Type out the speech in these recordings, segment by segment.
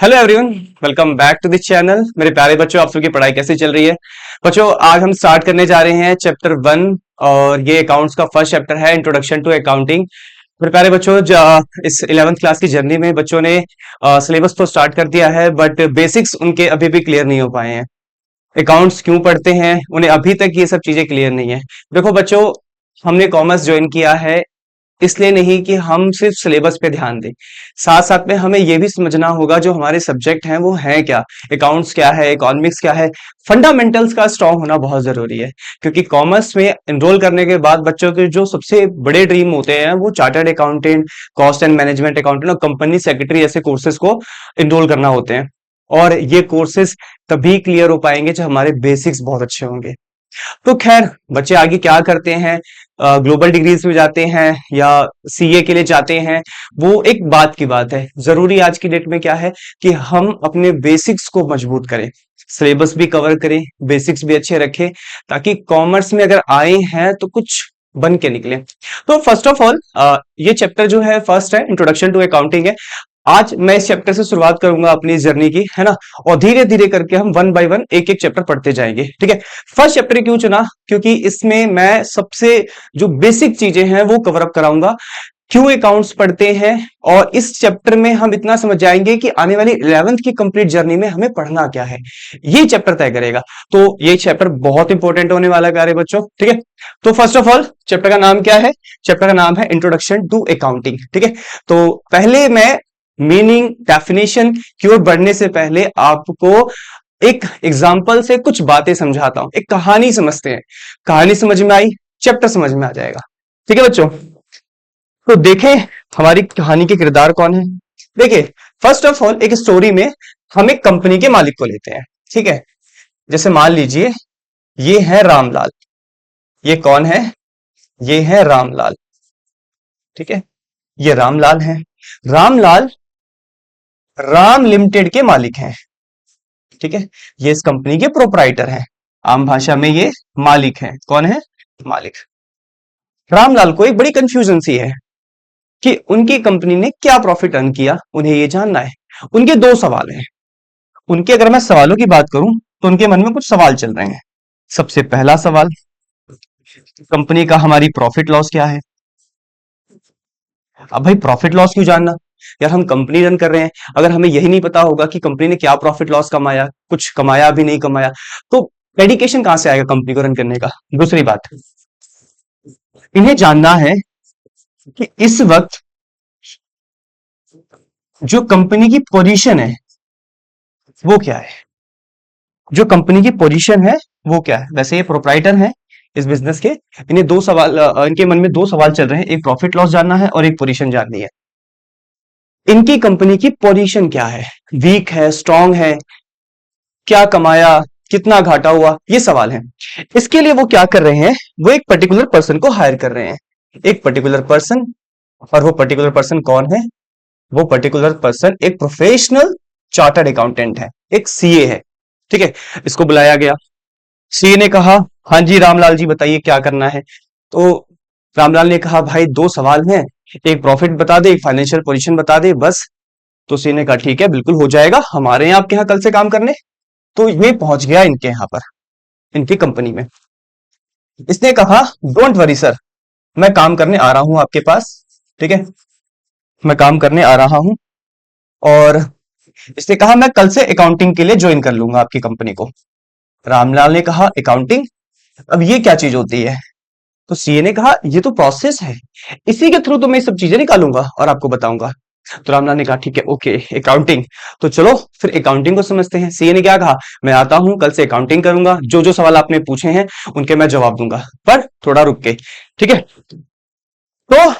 Hello everyone, welcome back to the channel. मेरे प्यारे बच्चों, आप सबकी पढ़ाई कैसी चल रही है? बच्चों, आज हम स्टार्ट करने जा रहे हैं चैप्टर 1 और ये अकाउंट्स का फर्स्ट चैप्टर है, इंट्रोडक्शन टू अकाउंटिंग। मेरे प्यारे बच्चों, इस 11th क्लास की जर्नी में बच्चों ने सिलेबस तो स्टार्ट कर दिया है, बट बेसिक्स उनके अभी भी क्लियर नहीं हो पाए हैं। अकाउंट्स क्यों पढ़ते हैं, उन्हें अभी तक ये सब चीजें क्लियर नहीं है। देखो बच्चों, हमने कॉमर्स ज्वाइन किया है इसलिए नहीं कि हम सिर्फ सिलेबस पे ध्यान दें, साथ साथ में हमें यह भी समझना होगा जो हमारे सब्जेक्ट हैं वो हैं क्या, अकाउंट्स क्या है, इकोनॉमिक्स क्या है। फंडामेंटल्स का स्ट्रांग होना बहुत जरूरी है, क्योंकि कॉमर्स में एनरोल करने के बाद बच्चों के जो सबसे बड़े ड्रीम होते हैं वो chartered accountant, cost and management accountant और कंपनी सेक्रेटरी ऐसे कोर्सेज को एनरोल करना होते हैं। और ये कोर्सेज तभी क्लियर हो पाएंगे जब हमारे बेसिक्स बहुत अच्छे होंगे। तो खैर, बच्चे आगे क्या करते हैं, ग्लोबल डिग्रीज में जाते हैं या सीए के लिए जाते हैं, वो एक बात की बात है। जरूरी आज की डेट में क्या है कि हम अपने बेसिक्स को मजबूत करें, सिलेबस भी कवर करें, बेसिक्स भी अच्छे रखें, ताकि कॉमर्स में अगर आए हैं तो कुछ बन के निकले। तो फर्स्ट ऑफ ऑल, ये चैप्टर जो है फर्स्ट है, इंट्रोडक्शन टू अकाउंटिंग है। आज मैं इस चैप्टर से शुरुआत करूंगा अपनी जर्नी की, है ना, और धीरे धीरे करके हम वन बाय वन एक एक चैप्टर पढ़ते जाएंगे। ठीक है, फर्स्ट चैप्टर क्यों चुना? क्योंकि इसमें मैं सबसे जो बेसिक चीजें हैं वो कवर अप कराऊंगा, क्यों अकाउंट्स पढ़ते हैं, और इस चैप्टर में हम इतना समझ जाएंगे कि आने वाली 11th की कंप्लीट जर्नी में हमें पढ़ना क्या है, ये चैप्टर तय करेगा। तो ये चैप्टर बहुत इंपॉर्टेंट होने वाला है प्यारे बच्चों। ठीक है, तो फर्स्ट ऑफ ऑल चैप्टर का नाम क्या है? चैप्टर का नाम है इंट्रोडक्शन टू अकाउंटिंग। ठीक है, तो पहले मैं मीनिंग, डेफिनेशन की ओर बढ़ने से पहले आपको एक एग्जाम्पल से कुछ बातें समझाता हूं। एक कहानी समझते हैं, कहानी समझ में आई, चैप्टर समझ में आ जाएगा। ठीक है बच्चों, तो देखें हमारी कहानी के किरदार कौन है। देखिए, फर्स्ट ऑफ ऑल एक स्टोरी में हम एक कंपनी के मालिक को लेते हैं। ठीक है, जैसे मान लीजिए ये है रामलाल। ये कौन है? ये है रामलाल। ठीक है, ये रामलाल है। रामलाल राम लिमिटेड के मालिक हैं। ठीक है, ये इस कंपनी के प्रोपराइटर हैं, आम भाषा में ये मालिक हैं। कौन है? मालिक। रामलाल को एक बड़ी कंफ्यूजन सी है कि उनकी कंपनी ने क्या प्रॉफिट अर्न किया, उन्हें ये जानना है। उनके दो सवाल हैं। उनके अगर मैं सवालों की बात करूं तो उनके मन में कुछ सवाल चल रहे हैं। सबसे पहला सवाल, कंपनी का हमारी प्रॉफिट लॉस क्या है? अब भाई प्रॉफिट लॉस क्यों जानना यार, हम कंपनी रन कर रहे हैं, अगर हमें यही नहीं पता होगा कि कंपनी ने क्या प्रॉफिट लॉस कमाया, कुछ कमाया भी नहीं कमाया, तो डेडिकेशन कहां से आएगा कंपनी को रन करने का? दूसरी बात, इन्हें जानना है कि इस वक्त जो कंपनी की पोजीशन है वो क्या है। जो कंपनी की पोजीशन है वो क्या है? वैसे ये प्रोप्राइटर हैं इस बिजनेस के, इन्हें दो सवाल, इनके मन में दो सवाल चल रहे हैं, एक प्रॉफिट लॉस जानना है और एक पोजीशन जाननी है। इनकी कंपनी की पोजीशन क्या है, वीक है, स्ट्रांग है, क्या कमाया, कितना घाटा हुआ, ये सवाल है। इसके लिए वो क्या कर रहे हैं, वो एक पर्टिकुलर पर्सन को हायर कर रहे हैं, एक पर्टिकुलर पर्सन। और वो पर्टिकुलर पर्सन कौन है? वो पर्टिकुलर पर्सन एक प्रोफेशनल चार्टर्ड अकाउंटेंट है, एक सीए है। ठीक है, इसको बुलाया गया। सीए ने कहा, हाँ जी रामलाल जी बताइए क्या करना है। तो रामलाल ने कहा, भाई दो सवाल हैं, एक प्रॉफिट बता दे, एक फाइनेंशियल पोजीशन बता दे, बस। तो सीए ने कहा ठीक है, बिल्कुल हो जाएगा, हमारे यहाँ आपके यहाँ कल से काम करने। तो ये पहुंच गया इनके यहाँ पर, इनकी कंपनी में। इसने कहा, डोंट वरी सर, मैं काम करने आ रहा हूं आपके पास। ठीक है, मैं काम करने आ रहा हूं। और इसने कहा, मैं कल से अकाउंटिंग के लिए ज्वाइन कर लूंगा आपकी कंपनी को। रामलाल ने कहा, अकाउंटिंग, अब ये क्या चीज होती है? तो सीए ने कहा, ये तो प्रोसेस है, इसी के थ्रू तो मैं सब चीजें निकालूंगा और आपको बताऊंगा। तो रामलाल ने कहा, ठीक है, ओके, अकाउंटिंग, तो चलो फिर अकाउंटिंग को समझते हैं। सीए ने क्या कहा, मैं आता हूं, कल से अकाउंटिंग करूंगा, जो जो सवाल आपने पूछे हैं उनके मैं जवाब दूंगा, पर थोड़ा रुक के। ठीक है, तो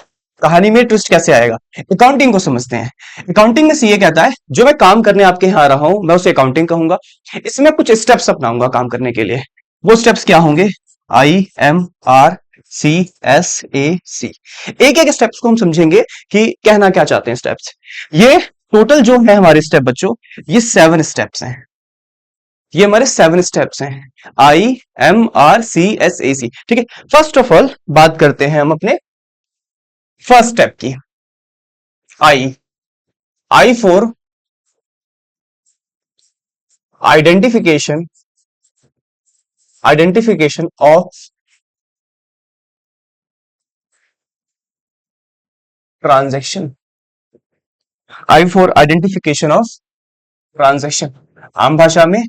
कहानी में ट्विस्ट कैसे आएगा, अकाउंटिंग को समझते हैं। अकाउंटिंग में सीए कहता है, जो मैं काम करने आपके यहाँ आ रहा हूं मैं उसे अकाउंटिंग कहूंगा, इसमें कुछ स्टेप्स अपनाऊंगा काम करने के लिए। वो स्टेप्स क्या होंगे? IMRCSAC, एक एक स्टेप्स को हम समझेंगे कि कहना क्या चाहते हैं स्टेप्स। ये टोटल जो है हमारे स्टेप बच्चों, ये 7 स्टेप्स हैं। ये हमारे 7 स्टेप्स हैं, IMRCSAC। ठीक है, फर्स्ट ऑफ ऑल बात करते हैं हम अपने फर्स्ट स्टेप की। I, I for identification identification of transaction. I for identification of transaction, आम भाषा में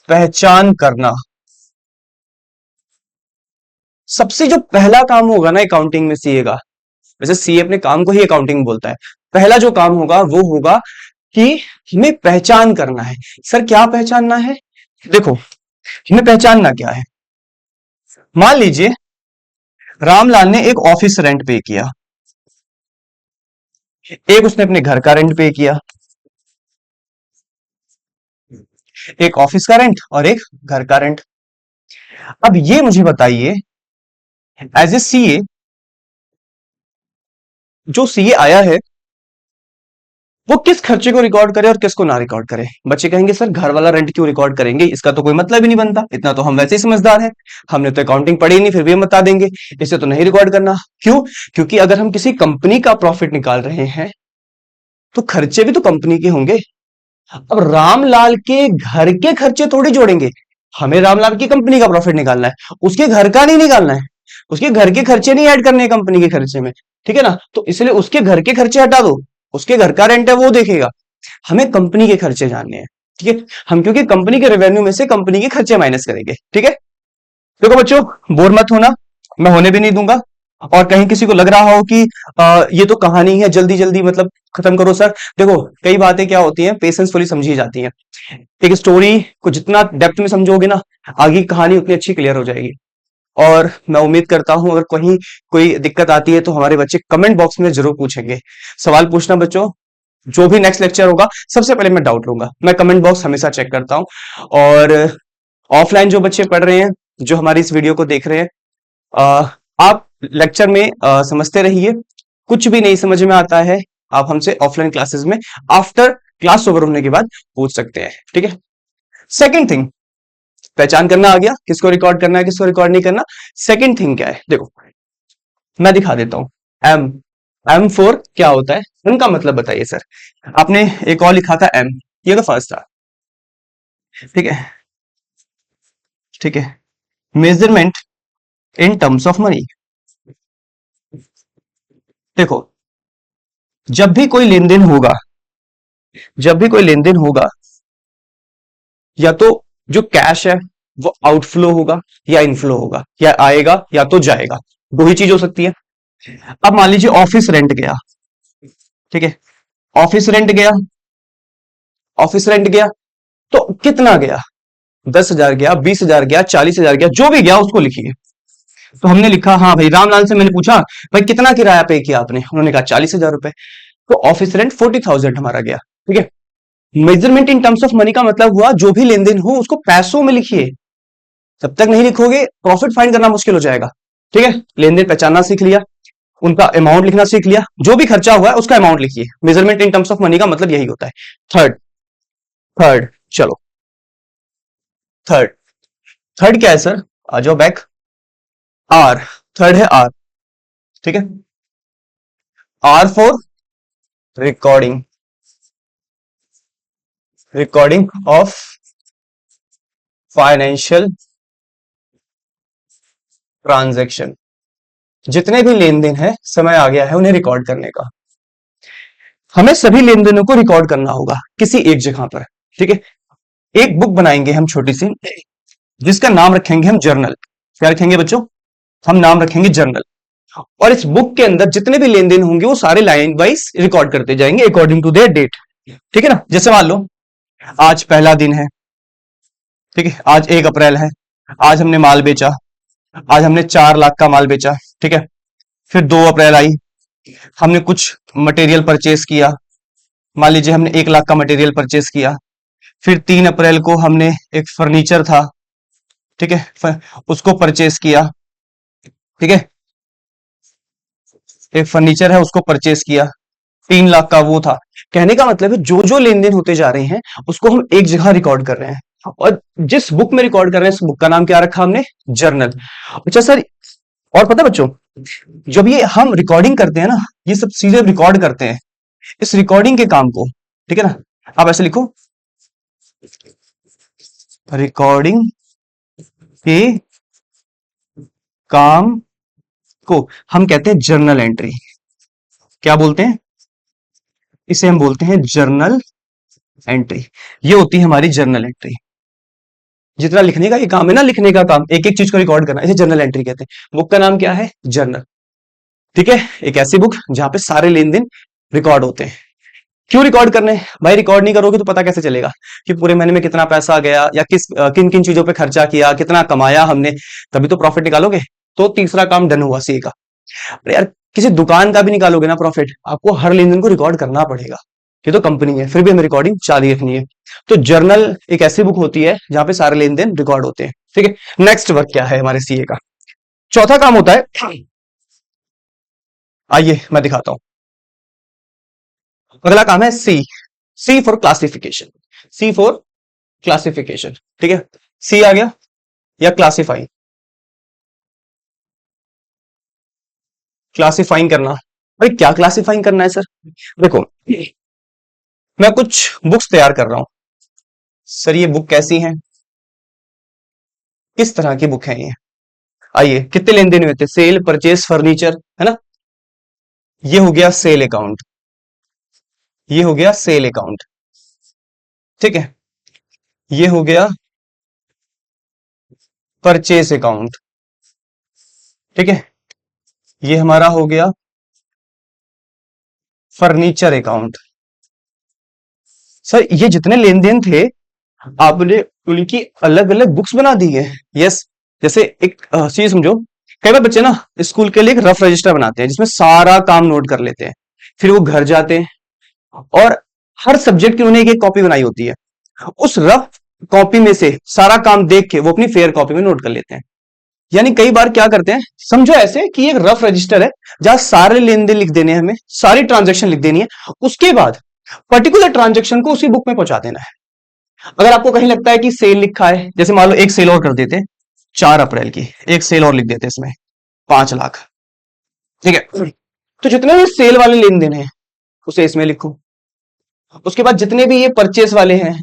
पहचान करना। सबसे जो पहला काम होगा ना अकाउंटिंग में सीए का, वैसे सीए अपने काम को ही अकाउंटिंग बोलता है, पहला जो काम होगा वो होगा कि हमें पहचान करना है। सर क्या पहचानना है? देखो, हमें पहचानना क्या है। मान लीजिए रामलाल ने एक ऑफिस रेंट पे किया, एक उसने अपने घर का रेंट पे किया, एक ऑफिस का रेंट और एक घर का रेंट। अब ये मुझे बताइए, एज ए सीए, जो सीए आया है वो किस खर्चे को रिकॉर्ड करे और किसको ना रिकॉर्ड करे। बच्चे कहेंगे सर घर वाला रेंट क्यों रिकॉर्ड करेंगे, इसका तो कोई मतलब ही नहीं बनता, इतना तो हम वैसे ही समझदार हैं, हमने तो अकाउंटिंग पढ़ी नहीं, फिर भी हम बता देंगे इसे तो नहीं रिकॉर्ड करना। क्यों? क्योंकि अगर हम किसी कंपनी का प्रॉफिट निकाल रहे हैं तो खर्चे भी तो कंपनी के होंगे। अब रामलाल के घर के खर्चे थोड़ी जोड़ेंगे, हमें रामलाल की कंपनी का प्रॉफिट निकालना है, उसके घर का नहीं निकालना है, उसके घर के खर्चे नहीं ऐड करने कंपनी के खर्चे में, ठीक है ना। तो इसलिए उसके घर के खर्चे हटा दो, उसके घर का रेंट है वो देखेगा, हमें कंपनी के खर्चे जानने हैं, ठीक है। हम क्योंकि कंपनी के रेवेन्यू में से कंपनी के खर्चे माइनस करेंगे, ठीक है। देखो बच्चों, बोर मत होना, मैं होने भी नहीं दूंगा। और कहीं किसी को लग रहा हो कि ये तो कहानी है, जल्दी जल्दी मतलब खत्म करो सर, देखो कई बातें क्या होती हैं पेशेंसफुली समझी जाती हैं। एक स्टोरी को जितना डेप्थ में समझोगे ना, आगे की कहानी उतनी अच्छी क्लियर हो जाएगी। और मैं उम्मीद करता हूं अगर कहीं कोई दिक्कत आती है तो हमारे बच्चे कमेंट बॉक्स में जरूर पूछेंगे। सवाल पूछना बच्चों, जो भी नेक्स्ट लेक्चर होगा सबसे पहले मैं डाउट लूंगा, मैं कमेंट बॉक्स हमेशा चेक करता हूं। और ऑफलाइन जो बच्चे पढ़ रहे हैं, जो हमारी इस वीडियो को देख रहे हैं, आप लेक्चर में समझते रहिए, कुछ भी नहीं समझ में आता है आप हमसे ऑफलाइन क्लासेस में आफ्टर क्लास ओवर होने के बाद पूछ सकते हैं, ठीक है। सेकेंड थिंग, पहचान करना आ गया, किसको रिकॉर्ड करना है किसको रिकॉर्ड नहीं करना। सेकेंड थिंग क्या है, देखो मैं दिखा देता हूं। एम, एम फोर क्या होता है, उनका मतलब बताइए सर। आपने एक और लिखा था एम, ये तो फर्स्ट था, ठीक है, ठीक है। Measurement in terms of money. देखो, जब भी कोई लेन देन होगा, जब भी कोई लेन देन होगा, या तो जो कैश है वो आउटफ्लो होगा या इनफ्लो होगा, या आएगा या तो जाएगा, दो ही चीज हो सकती है। अब मान लीजिए ऑफिस रेंट गया, ठीक है, ऑफिस रेंट गया, ऑफिस रेंट गया, तो कितना गया, 10,000 गया, 20,000 गया, 40,000 गया, जो भी गया उसको लिखिए। तो हमने लिखा, हाँ भाई रामलाल से मैंने पूछा भाई कितना किराया पे किया आपने, उन्होंने कहा 40,000 रुपए, तो ऑफिस रेंट 40,000 हमारा गया, ठीक है। Measurement in terms of money का मतलब हुआ जो भी लेन देन हो उसको पैसों में लिखिए, जब तक नहीं लिखोगे प्रॉफिट फाइंड करना मुश्किल हो जाएगा, ठीक है। लेन देन पहचानना सीख लिया, उनका अमाउंट लिखना सीख लिया, जो भी खर्चा हुआ है उसका अमाउंट लिखिए। Measurement in terms of money का मतलब यही होता है। थर्ड, थर्ड चलो, थर्ड, थर्ड क्या है सर, आ जाओ बैक। आर, थर्ड है आर, ठीक है। R for recording, recording of financial transaction. जितने भी लेन देन है समय आ गया है उन्हें रिकॉर्ड करने का, हमें सभी लेन देनों को रिकॉर्ड करना होगा किसी एक जगह पर, ठीक है। एक बुक बनाएंगे हम छोटी सी, जिसका नाम रखेंगे हम जर्नल। क्या रखेंगे बच्चों, हम नाम रखेंगे जर्नल। और इस बुक के अंदर जितने भी लेन देन होंगे वो सारे लाइन वाइज रिकॉर्ड करते जाएंगे अकॉर्डिंग टू देयर डेट, ठीक है ना। जैसे मान लो आज पहला दिन है, ठीक है, आज 1 अप्रैल है, आज हमने माल बेचा, आज हमने 4 लाख का माल बेचा, ठीक है। फिर 2 अप्रैल आई, हमने कुछ मटेरियल परचेस किया, मान लीजिए हमने 1 लाख का मटेरियल परचेस किया। फिर 3 अप्रैल को हमने एक फर्नीचर था, ठीक है, उसको परचेस किया, ठीक है, एक फर्नीचर है उसको परचेस किया, 3 लाख का वो था। कहने का मतलब है जो जो लेन देन होते जा रहे हैं उसको हम एक जगह रिकॉर्ड कर रहे हैं, और जिस बुक में रिकॉर्ड कर रहे हैं उस बुक का नाम क्या रखा हमने, जर्नल। अच्छा सर, और पता बच्चों, जब ये हम रिकॉर्डिंग करते हैं ना, ये सब चीजें रिकॉर्ड करते हैं, इस रिकॉर्डिंग के काम को, ठीक है ना, आप ऐसे लिखो, रिकॉर्डिंग के काम को हम कहते हैं जर्नल एंट्री। क्या बोलते हैं? इसे हम बोलते हैं जर्नल एंट्री। ये होती है हमारी जर्नल एंट्री। जितना लिखने का ये काम है ना, लिखने का काम, एक एक चीज को रिकॉर्ड करना, इसे जर्नल एंट्री कहते हैं। बुक का नाम क्या है? जर्नल। ठीक है, एक ऐसी बुक जहां पे सारे लेन देन रिकॉर्ड होते हैं। क्यों रिकॉर्ड करने हैं भाई? रिकॉर्ड नहीं करोगे तो पता कैसे चलेगा कि पूरे महीने में कितना पैसा गया, या किन किन चीजों पे खर्चा किया, कितना कमाया हमने, तभी तो प्रॉफिट निकालोगे। तो तीसरा काम डन हुआ सीए का। अरे यार, किसी दुकान का भी निकालोगे ना प्रॉफिट, आपको हर लेन देन को रिकॉर्ड करना पड़ेगा। ये तो कंपनी है, फिर भी हमें रिकॉर्डिंग जारी रखनी है। तो जर्नल एक ऐसी बुक होती है जहां पे सारे लेन देन रिकॉर्ड होते हैं। ठीक है, नेक्स्ट वर्क क्या है हमारे सीए का? चौथा काम होता है, आइए मैं दिखाता हूं। अगला काम है C. C for classification. C for classification. ठीक है, सी आ गया, या क्लासिफाई, क्लासिफाइंग करना। भाई क्या क्लासिफाइंग करना है सर? देखो, मैं कुछ बुक्स तैयार कर रहा हूं। सर ये बुक कैसी है, किस तरह की बुक है ये? आइए, कितने लेन देन हुए थे? सेल, परचेस, फर्नीचर, है ना? ये हो गया सेल अकाउंट, ये हो गया सेल अकाउंट। ठीक है, ये हो गया परचेस अकाउंट। ठीक है, ये हमारा हो गया फर्नीचर अकाउंट। सर ये जितने लेन देन थे, आपने उनकी अलग अलग बुक्स बना दी है। यस, जैसे एक चीज समझो, कई बार बच्चे ना स्कूल के लिए एक रफ रजिस्टर बनाते हैं जिसमें सारा काम नोट कर लेते हैं। फिर वो घर जाते हैं और हर सब्जेक्ट की उन्होंने एक एक कॉपी बनाई होती है। उस रफ कॉपी में से सारा काम देख के वो अपनी फेयर कॉपी में नोट कर लेते हैं। यानी कई बार क्या करते हैं, समझो ऐसे कि एक रफ रजिस्टर है जहां सारे लेन देन लिख देने हैं, हमें सारी ट्रांजेक्शन लिख देनी है। उसके बाद पर्टिकुलर ट्रांजेक्शन को उसी बुक में पहुंचा देना है। अगर आपको कहीं लगता है कि सेल लिखा है, जैसे मान लो एक सेल और कर देते, 4 अप्रैल की एक सेल और लिख देते इसमें, 5 लाख। ठीक है, तो जितने भी सेल वाले लेन देन है उसे इसमें लिखो। उसके बाद जितने भी ये परचेस वाले हैं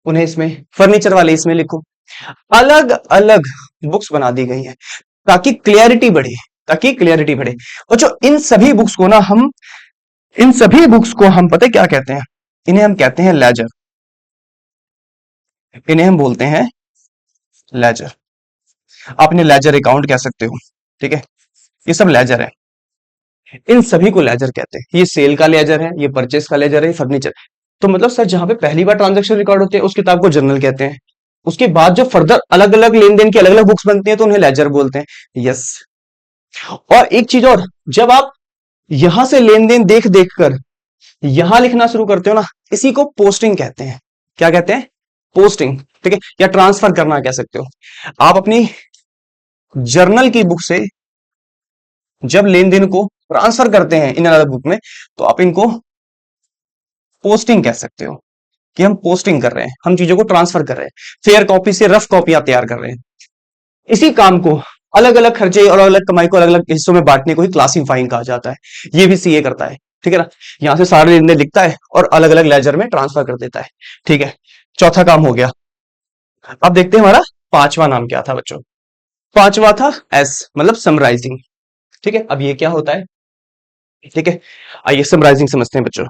उन्हें इसमें, फर्नीचर वाले इसमें लिखो। अलग अलग बुक्स बना दी गई हैं ताकि क्लियरिटी बढ़े, ताकि क्लियरिटी बढ़े। और जो इन सभी बुक्स को हम पता है क्या कहते हैं? इन्हें हम कहते हैं लेजर। इन्हें हम बोलते हैं लेजर। आप इन्हें लेजर अकाउंट कह सकते हो। ठीक है, ये सब लेजर है, इन सभी को लेजर कहते हैं। ये सेल का लेजर है, ये परचेस का लेजर है, ये फर्नीचर। तो मतलब सर जहां पे पहली बार ट्रांजेक्शन रिकॉर्ड होते हैं उस किताब को जर्नल कहते हैं। उसके बाद जो फर्दर अलग अलग लेन देन की अलग अलग बुक्स बनती हैं तो उन्हें लेजर बोलते हैं। यस, और एक चीज और, जब आप यहां से लेन देन देख देख कर यहां लिखना शुरू करते हो ना, इसी को पोस्टिंग कहते हैं। क्या कहते हैं? पोस्टिंग। ठीक है, या ट्रांसफर करना कह सकते हो। आप अपनी जर्नल की बुक से जब लेन देन को ट्रांसफर करते हैं इन अलग बुक में, तो आप इनको पोस्टिंग कह सकते हो कि हम पोस्टिंग कर रहे हैं, हम चीजों को ट्रांसफर कर रहे हैं। फेयर कॉपी से रफ कॉपियां तैयार कर रहे हैं। इसी काम को, अलग अलग खर्चे और अलग अलग कमाई को अलग अलग हिस्सों में बांटने को ही क्लासिफाइंग कहा जाता है। ये भी सीए करता है। ठीक है ना, यहां से सारे लेन देन लिखता है और अलग अलग लेजर में ट्रांसफर कर देता है। ठीक है, चौथा काम हो गया। अब देखते हैं हमारा पांचवा नाम क्या था बच्चों। पांचवा था एस, मतलब समराइजिंग। ठीक है, अब ये क्या होता है? ठीक है, आइए समराइजिंग समझते हैं बच्चों।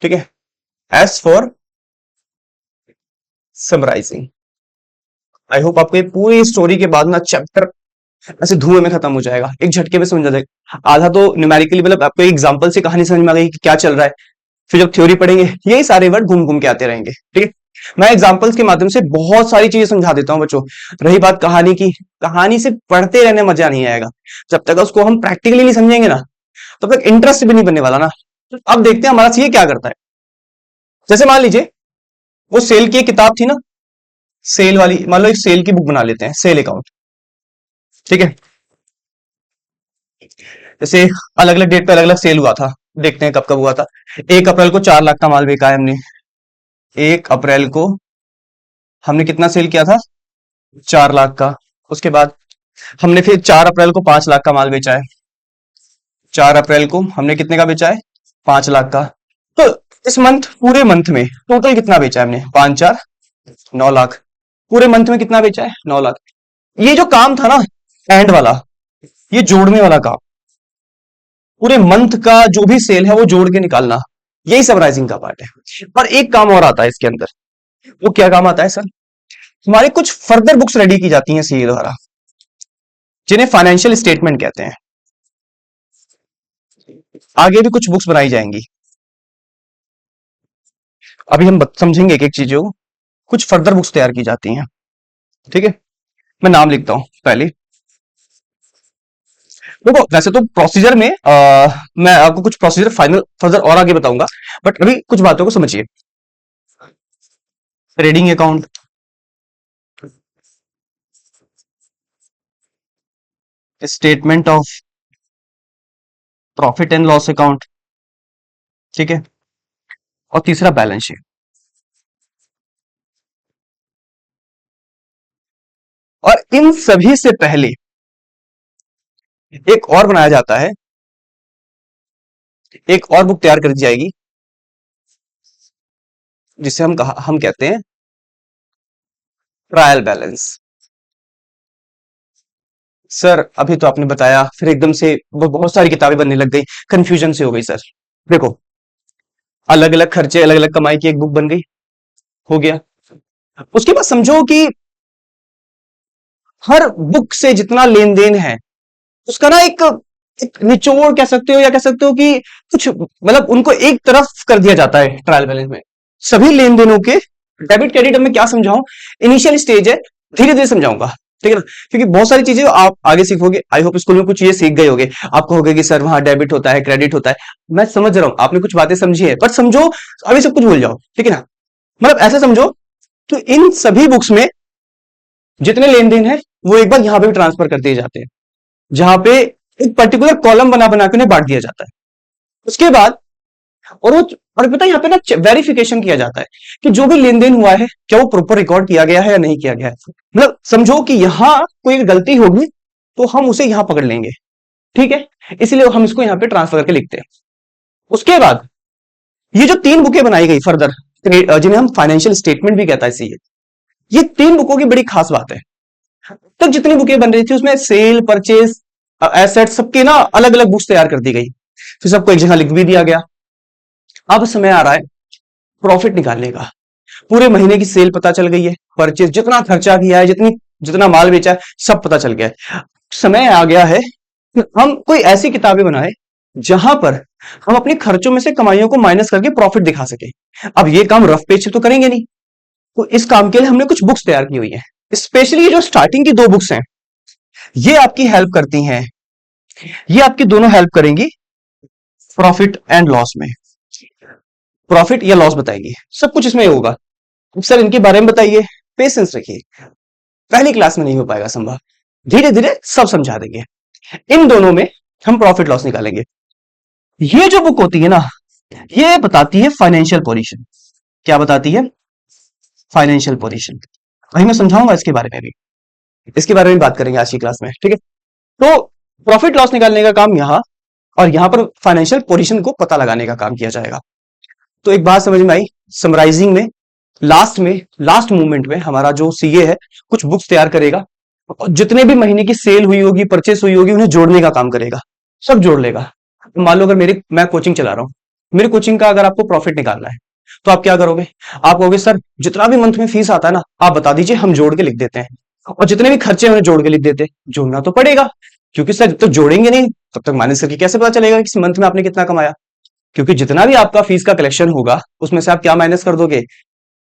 ठीक है, as for summarising. I hope आपको ये पूरी स्टोरी के बाद ना चैप्टर ऐसे धुएं में खत्म हो जाएगा, एक झटके में समझ आ जाएगा। आधा तो न्यूमेरिकली, मतलब आपको एग्जांपल से कहानी समझ में आ गई कि क्या चल रहा है। फिर जब थ्योरी पढ़ेंगे यही सारे वर्ड घूम घूम के आते रहेंगे। ठीक है, मैं एग्जांपल्स के माध्यम से बहुत सारी चीजें समझा देता हूं बच्चों। रही बात कहानी की, कहानी से पढ़ते रहने मजा नहीं आएगा। जब तक उसको हम प्रैक्टिकली नहीं समझेंगे ना, तब तक इंटरेस्ट भी नहीं बनने वाला ना। तो अब देखते हैं हमारा सीए क्या करता है। जैसे मान लीजिए वो सेल की एक किताब थी ना, सेल वाली, मान लो एक सेल की बुक बना लेते हैं, सेल अकाउंट। ठीक है, जैसे अलग अलग डेट पे अलग अलग सेल हुआ था, देखते हैं कब कब हुआ था। 1 अप्रैल को 4 लाख का माल बेचा है हमने। 1 अप्रैल को हमने कितना सेल किया था? 4 लाख का। उसके बाद हमने फिर 4 अप्रैल को 5 लाख का माल बेचा है। 4 अप्रैल को हमने कितने का बेचा है? 5 लाख का। तो इस मंथ, पूरे मंथ में टोटल कितना बेचा है हमने? 5 4 9 लाख। पूरे मंथ में कितना बेचा है? 9 लाख। ये जो काम था ना, एंड वाला, ये जोड़ने वाला काम, पूरे मंथ का जो भी सेल है वो जोड़ के निकालना, यही समराइजिंग का पार्ट है। और एक काम और आता है इसके अंदर। वो क्या काम आता है सर? हमारी कुछ फर्दर बुक्स रेडी की जाती हैं सीए द्वारा, जिन्हें फाइनेंशियल स्टेटमेंट कहते हैं। आगे भी कुछ बुक्स बनाई जाएंगी, अभी हम समझेंगे एक एक चीजों को। कुछ फर्दर बुक्स तैयार की जाती हैं, ठीक है। मैं नाम लिखता हूं पहले। देखो वैसे तो प्रोसीजर में मैं आपको कुछ प्रोसीजर फाइनल फर्दर और आगे बताऊंगा, बट अभी कुछ बातों को समझिए। Trading account, statement of profit and loss account, ठीक है, और तीसरा बैलेंस शीट। और इन सभी से पहले एक और बनाया जाता है, एक और बुक तैयार कर दी जाएगी, जिसे हम कहते हैं ट्रायल बैलेंस। सर अभी तो आपने बताया, फिर एकदम से बहुत सारी किताबें बनने लग गई, कंफ्यूजन से हो गई सर। देखो, अलग अलग खर्चे, अलग अलग कमाई की एक बुक बन गई, हो गया। उसके बाद समझो कि हर बुक से जितना लेन देन है उसका ना एक निचोड़ कह सकते हो, या कह सकते हो कि कुछ मतलब उनको एक तरफ कर दिया जाता है ट्रायल बैलेंस में। सभी लेन देनों के डेबिट क्रेडिट में क्या समझाऊं, इनिशियल स्टेज है, धीरे धीरे समझाऊंगा, ठीक है ना। क्योंकि बहुत सारी चीजें आप आगे सीखोगे, आई होप स्कूल में कुछ ये सीख गए होगे। आप कहोगे कि सर वहां डेबिट होता है, क्रेडिट होता है। मैं समझ रहा हूं आपने कुछ बातें समझी है, बट समझो अभी सब कुछ भूल जाओ, ठीक है ना। मतलब ऐसे समझो तो इन सभी बुक्स में जितने लेन देन है वो एक बार यहां पे भी ट्रांसफर कर दिए जाते हैं, जहां पे एक पर्टिकुलर कॉलम बना बना के उन्हें बांट दिया जाता है। उसके बाद और वो, और पता है यहाँ पे ना वेरिफिकेशन किया जाता है कि जो भी लेन देन हुआ है क्या वो प्रॉपर रिकॉर्ड किया गया है या नहीं किया गया है। मतलब समझो कि यहां कोई गलती होगी तो हम उसे यहां पकड़ लेंगे, ठीक है। इसलिए हम इसको यहां पे ट्रांसफर करके लिखते हैं। उसके बाद ये जो 3 बुकें बनाई गई फर्दर, जिन्हें हम फाइनेंशियल स्टेटमेंट भी कहता है सीए, ये 3 बुकों की बड़ी खास बात है। तक जितनी बुकें बन रही थी उसमें सेल, परचेज, एसेट, सबके ना अलग अलग बुक्स तैयार कर दी गई, फिर सबको एक जगह लिख भी दिया गया। अब समय आ रहा है प्रॉफिट निकालने का। पूरे महीने की सेल पता चल गई है, परचेज जितना खर्चा किया है, जितनी जितना माल बेचा है, सब पता चल गया है। समय आ गया है कि हम कोई ऐसी किताबें बनाए जहां पर हम अपने खर्चों में से कमाइयों को माइनस करके प्रॉफिट दिखा सके। अब ये काम रफ पेज से तो करेंगे नहीं, तो इस काम के लिए हमने कुछ बुक्स तैयार की हुई है। स्पेशली ये जो स्टार्टिंग की 2 बुक्स हैं, ये आपकी हेल्प करती हैं, ये आपकी दोनों हेल्प करेंगी प्रॉफिट एंड लॉस में। प्रॉफिट या लॉस बताएगी, सब कुछ इसमें होगा। सर इनके बारे में बताइए, पेशेंस रखिए, पहली क्लास में नहीं हो पाएगा संभव, धीरे धीरे सब समझा देंगे। इन दोनों में हम प्रॉफिट लॉस निकालेंगे। ये जो बुक होती है ना, ये बताती है फाइनेंशियल पोजीशन। क्या बताती है? Financial position. वही मैं समझाऊंगा इसके बारे में भी, इसके बारे में बात करेंगे आज की क्लास में, ठीक है। तो प्रॉफिट लॉस निकालने का काम यहां, और यहां पर फाइनेंशियल पोजीशन को पता लगाने का काम किया जाएगा। तो एक बात समझ में आई, समराइजिंग में लास्ट मूवमेंट में हमारा जो सीए है कुछ बुक्स तैयार करेगा, और जितने भी महीने की सेल हुई होगी, परचेस हुई होगी, उन्हें जोड़ने का काम करेगा, सब जोड़ लेगा। मान लो अगर मैं कोचिंग चला रहा हूं, मेरी कोचिंग का अगर आपको प्रॉफिट निकालना है तो आप क्या करोगे? आप कहोगे सर जितना भी मंथ में फीस आता है ना, आप बता दीजिए, हम जोड़ के लिख देते हैं। और जितने भी खर्चे हैं उन्हें जोड़ के लिख देते हैं। जोड़ना तो पड़ेगा, क्योंकि सर जब तक जोड़ेंगे नहीं तब तक माइनस करके कैसे पता चलेगा कि इस मंथ में आपने कितना कमाया? क्योंकि जितना भी आपका फीस का कलेक्शन होगा उसमें से आप क्या माइनस कर दोगे?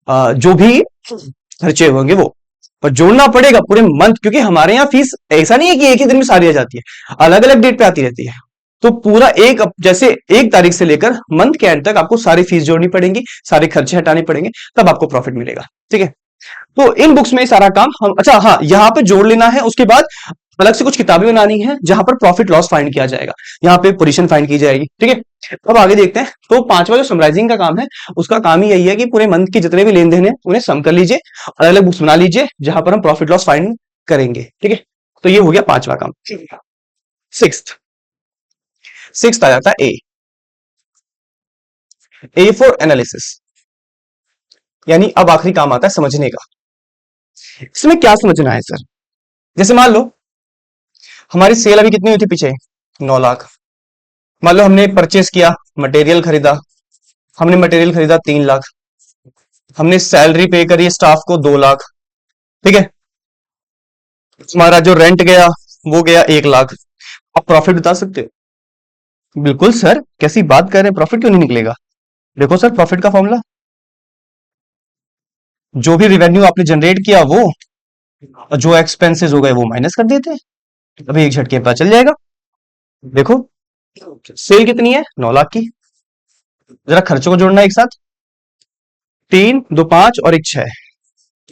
जो भी खर्चे होंगे वो। पर जोड़ना पड़ेगा पूरे मंथ, क्योंकि हमारे यहाँ फीस ऐसा नहीं है कि एक ही दिन में सारी आ जाती है, अलग अलग डेट पे आती रहती है। तो पूरा जैसे 1 तारीख से लेकर मंथ के एंड तक आपको सारी फीस जोड़नी पड़ेगी, सारे खर्चे हटाने पड़ेंगे, तब आपको प्रॉफिट मिलेगा, ठीक है। तो इन बुक्स में सारा काम हम, अच्छा हाँ, यहाँ पे जोड़ लेना है। उसके बाद अलग से कुछ किताबें बनानी है जहां पर प्रॉफिट लॉस फाइंड किया जाएगा, यहाँ पे पोजीशन फाइंड की जाएगी, ठीक है। अब आगे देखते हैं। तो 5वां जो समराइजिंग का काम है, उसका काम ही यही है कि पूरे मंथ के जितने भी लेन देन है उन्हें सम कर लीजिए, अलग अलग बुक्स बना लीजिए जहां पर हम प्रॉफिट लॉस फाइंड करेंगे, ठीक है। तो ये हो गया 5वां काम। सिक्स्थ आ जाता है ए फॉर एनालिसिस, यानी अब आखिरी काम आता है समझने का। इसमें क्या समझना है सर? जैसे मान लो हमारी सेल अभी कितनी हुई थी पीछे, 9 लाख। मान लो हमने परचेस किया, मटेरियल खरीदा, हमने मटेरियल खरीदा 3 लाख, हमने सैलरी पे करी स्टाफ को 2 लाख, ठीक है। हमारा जो रेंट गया वो गया 1 लाख। आप प्रॉफिट बता सकते हो? बिल्कुल सर, कैसी बात कर रहे हैं, प्रॉफिट क्यों नहीं निकलेगा? देखो सर, प्रॉफिट का फॉर्मूला, जो भी रिवेन्यू आपने जनरेट किया वो, और जो एक्सपेंसेस हो गए वो माइनस कर देते हैं। अभी एक झटके में पता चल जाएगा। देखो, सेल कितनी है, 9 लाख की। जरा खर्चों को जोड़ना एक साथ, 3 2 5 और एक 6,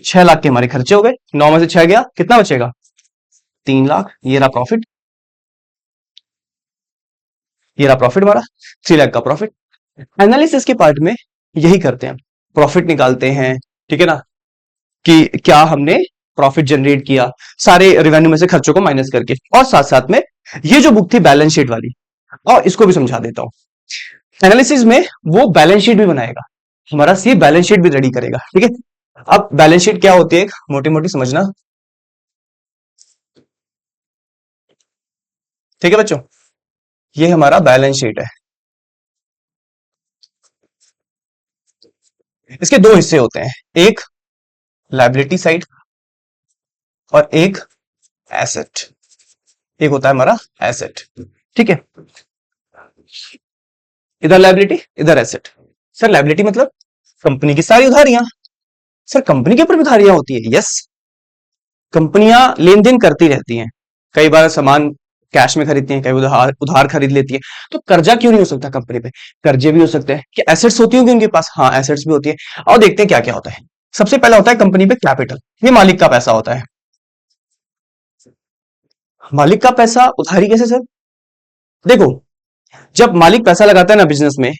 6 लाख के हमारे खर्चे हो गए। 9 में से 6 गया, कितना बचेगा? 3 लाख। ये रहा प्रॉफिट, ये रहा प्रॉफिट हमारा, 3 लाख का प्रॉफिट। एनालिसिस के पार्ट में यही करते हैं, प्रॉफिट निकालते हैं, ठीक है ना, कि क्या हमने प्रॉफिट जनरेट किया सारे रेवेन्यू में से खर्चों को माइनस करके। और साथ साथ में ये जो बुक थी बैलेंस शीट वाली, और इसको भी समझा देता हूं। एनालिसिस में वो बैलेंस शीट भी बनाएगा हमारा, सी बैलेंस शीट भी रेडी करेगा, ठीक है। अब बैलेंस शीट क्या होती है, मोटी मोटी समझना, ठीक है बच्चों। ये हमारा बैलेंस शीट है। इसके दो हिस्से होते हैं, एक लायबिलिटी साइड और एक एसेट। एक होता है हमारा एसेट, ठीक है। इधर लायबिलिटी, इधर एसेट। सर लायबिलिटी मतलब कंपनी की सारी उधारियां। सर कंपनी के ऊपर भी उधारियां होती है, यस। कंपनियां लेन देन करती रहती हैं, कई बार सामान कैश में खरीदती हैं, कई उधार उधार खरीद लेती है। तो कर्जा क्यों नहीं हो सकता कंपनी पे? कर्जे भी हो सकते हैं। क्या एसेट्स होती होंगी उनके पास? हाँ, एसेट्स भी होती है। और देखते हैं क्या क्या होता है। सबसे पहला होता है कंपनी पे कैपिटल, ये मालिक का पैसा होता है। मालिक का पैसा उधारी कैसे सर? देखो, जब मालिक पैसा लगाता है ना बिजनेस में,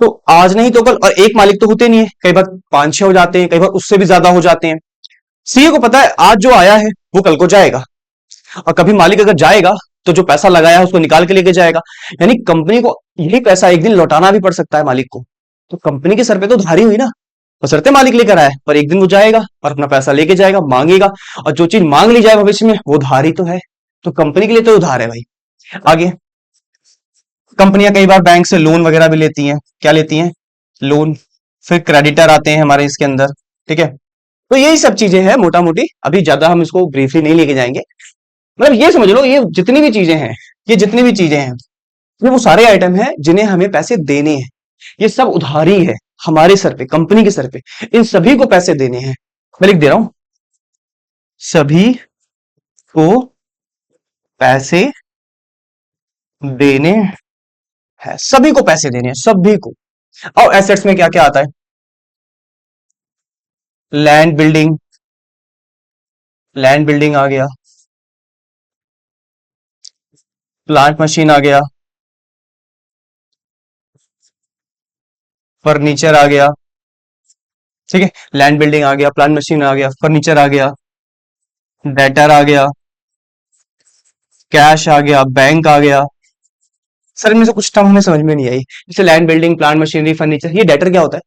तो आज नहीं तो कल, और एक मालिक तो होते नहीं है, कई बार 5 6 हो जाते हैं, कई बार उससे भी ज्यादा हो जाते हैं। सीए को पता है आज जो आया है वो कल को जाएगा, और कभी मालिक अगर जाएगा तो जो पैसा लगाया है उसको निकाल के लेके जाएगा। यानी कंपनी को यही पैसा एक दिन लौटाना भी पड़ सकता है मालिक को। तो कंपनी के सर पे तो उधारी हुई ना, बशर्ते मालिक लेकर आया, पर एक दिन वो जाएगा और अपना पैसा लेके जाएगा, मांगेगा, और जो चीज मांग ली जाए भविष्य में वो उधारी तो है। तो कंपनी के लिए तो उधार है भाई। आगे, कंपनियां कई बार बैंक से लोन वगैरह भी लेती हैं। क्या लेती हैं? लोन। फिर क्रेडिटर आते हैं हमारे इसके अंदर, ठीक है। तो यही सब चीजें हैं मोटा मोटी, अभी ज्यादा हम इसको ब्रीफली नहीं लेके जाएंगे। मतलब ये समझ लो, ये जितनी भी चीजें हैं, ये जितनी भी चीजें हैं, ये वो सारे आइटम हैं जिन्हें हमें पैसे देने हैं। ये सब उधारी है हमारे सर पे, कंपनी के सर पे। इन सभी को पैसे देने हैं। मैं लिख दे रहा हूं, सभी को पैसे देने हैं, सभी को पैसे देने हैं, सभी को। और एसेट्स में क्या क्या आता है? लैंड बिल्डिंग, लैंड बिल्डिंग आ गया, प्लांट मशीन आ गया, फर्नीचर आ गया, ठीक है। लैंड बिल्डिंग आ गया, प्लांट मशीन आ गया, फर्नीचर आ गया, डेटर आ गया, कैश आ गया, बैंक आ गया। सर इनमें से कुछ टर्म हमें समझ में नहीं आई, जैसे land building, plant machinery, furniture. ये डेटर क्या होता है?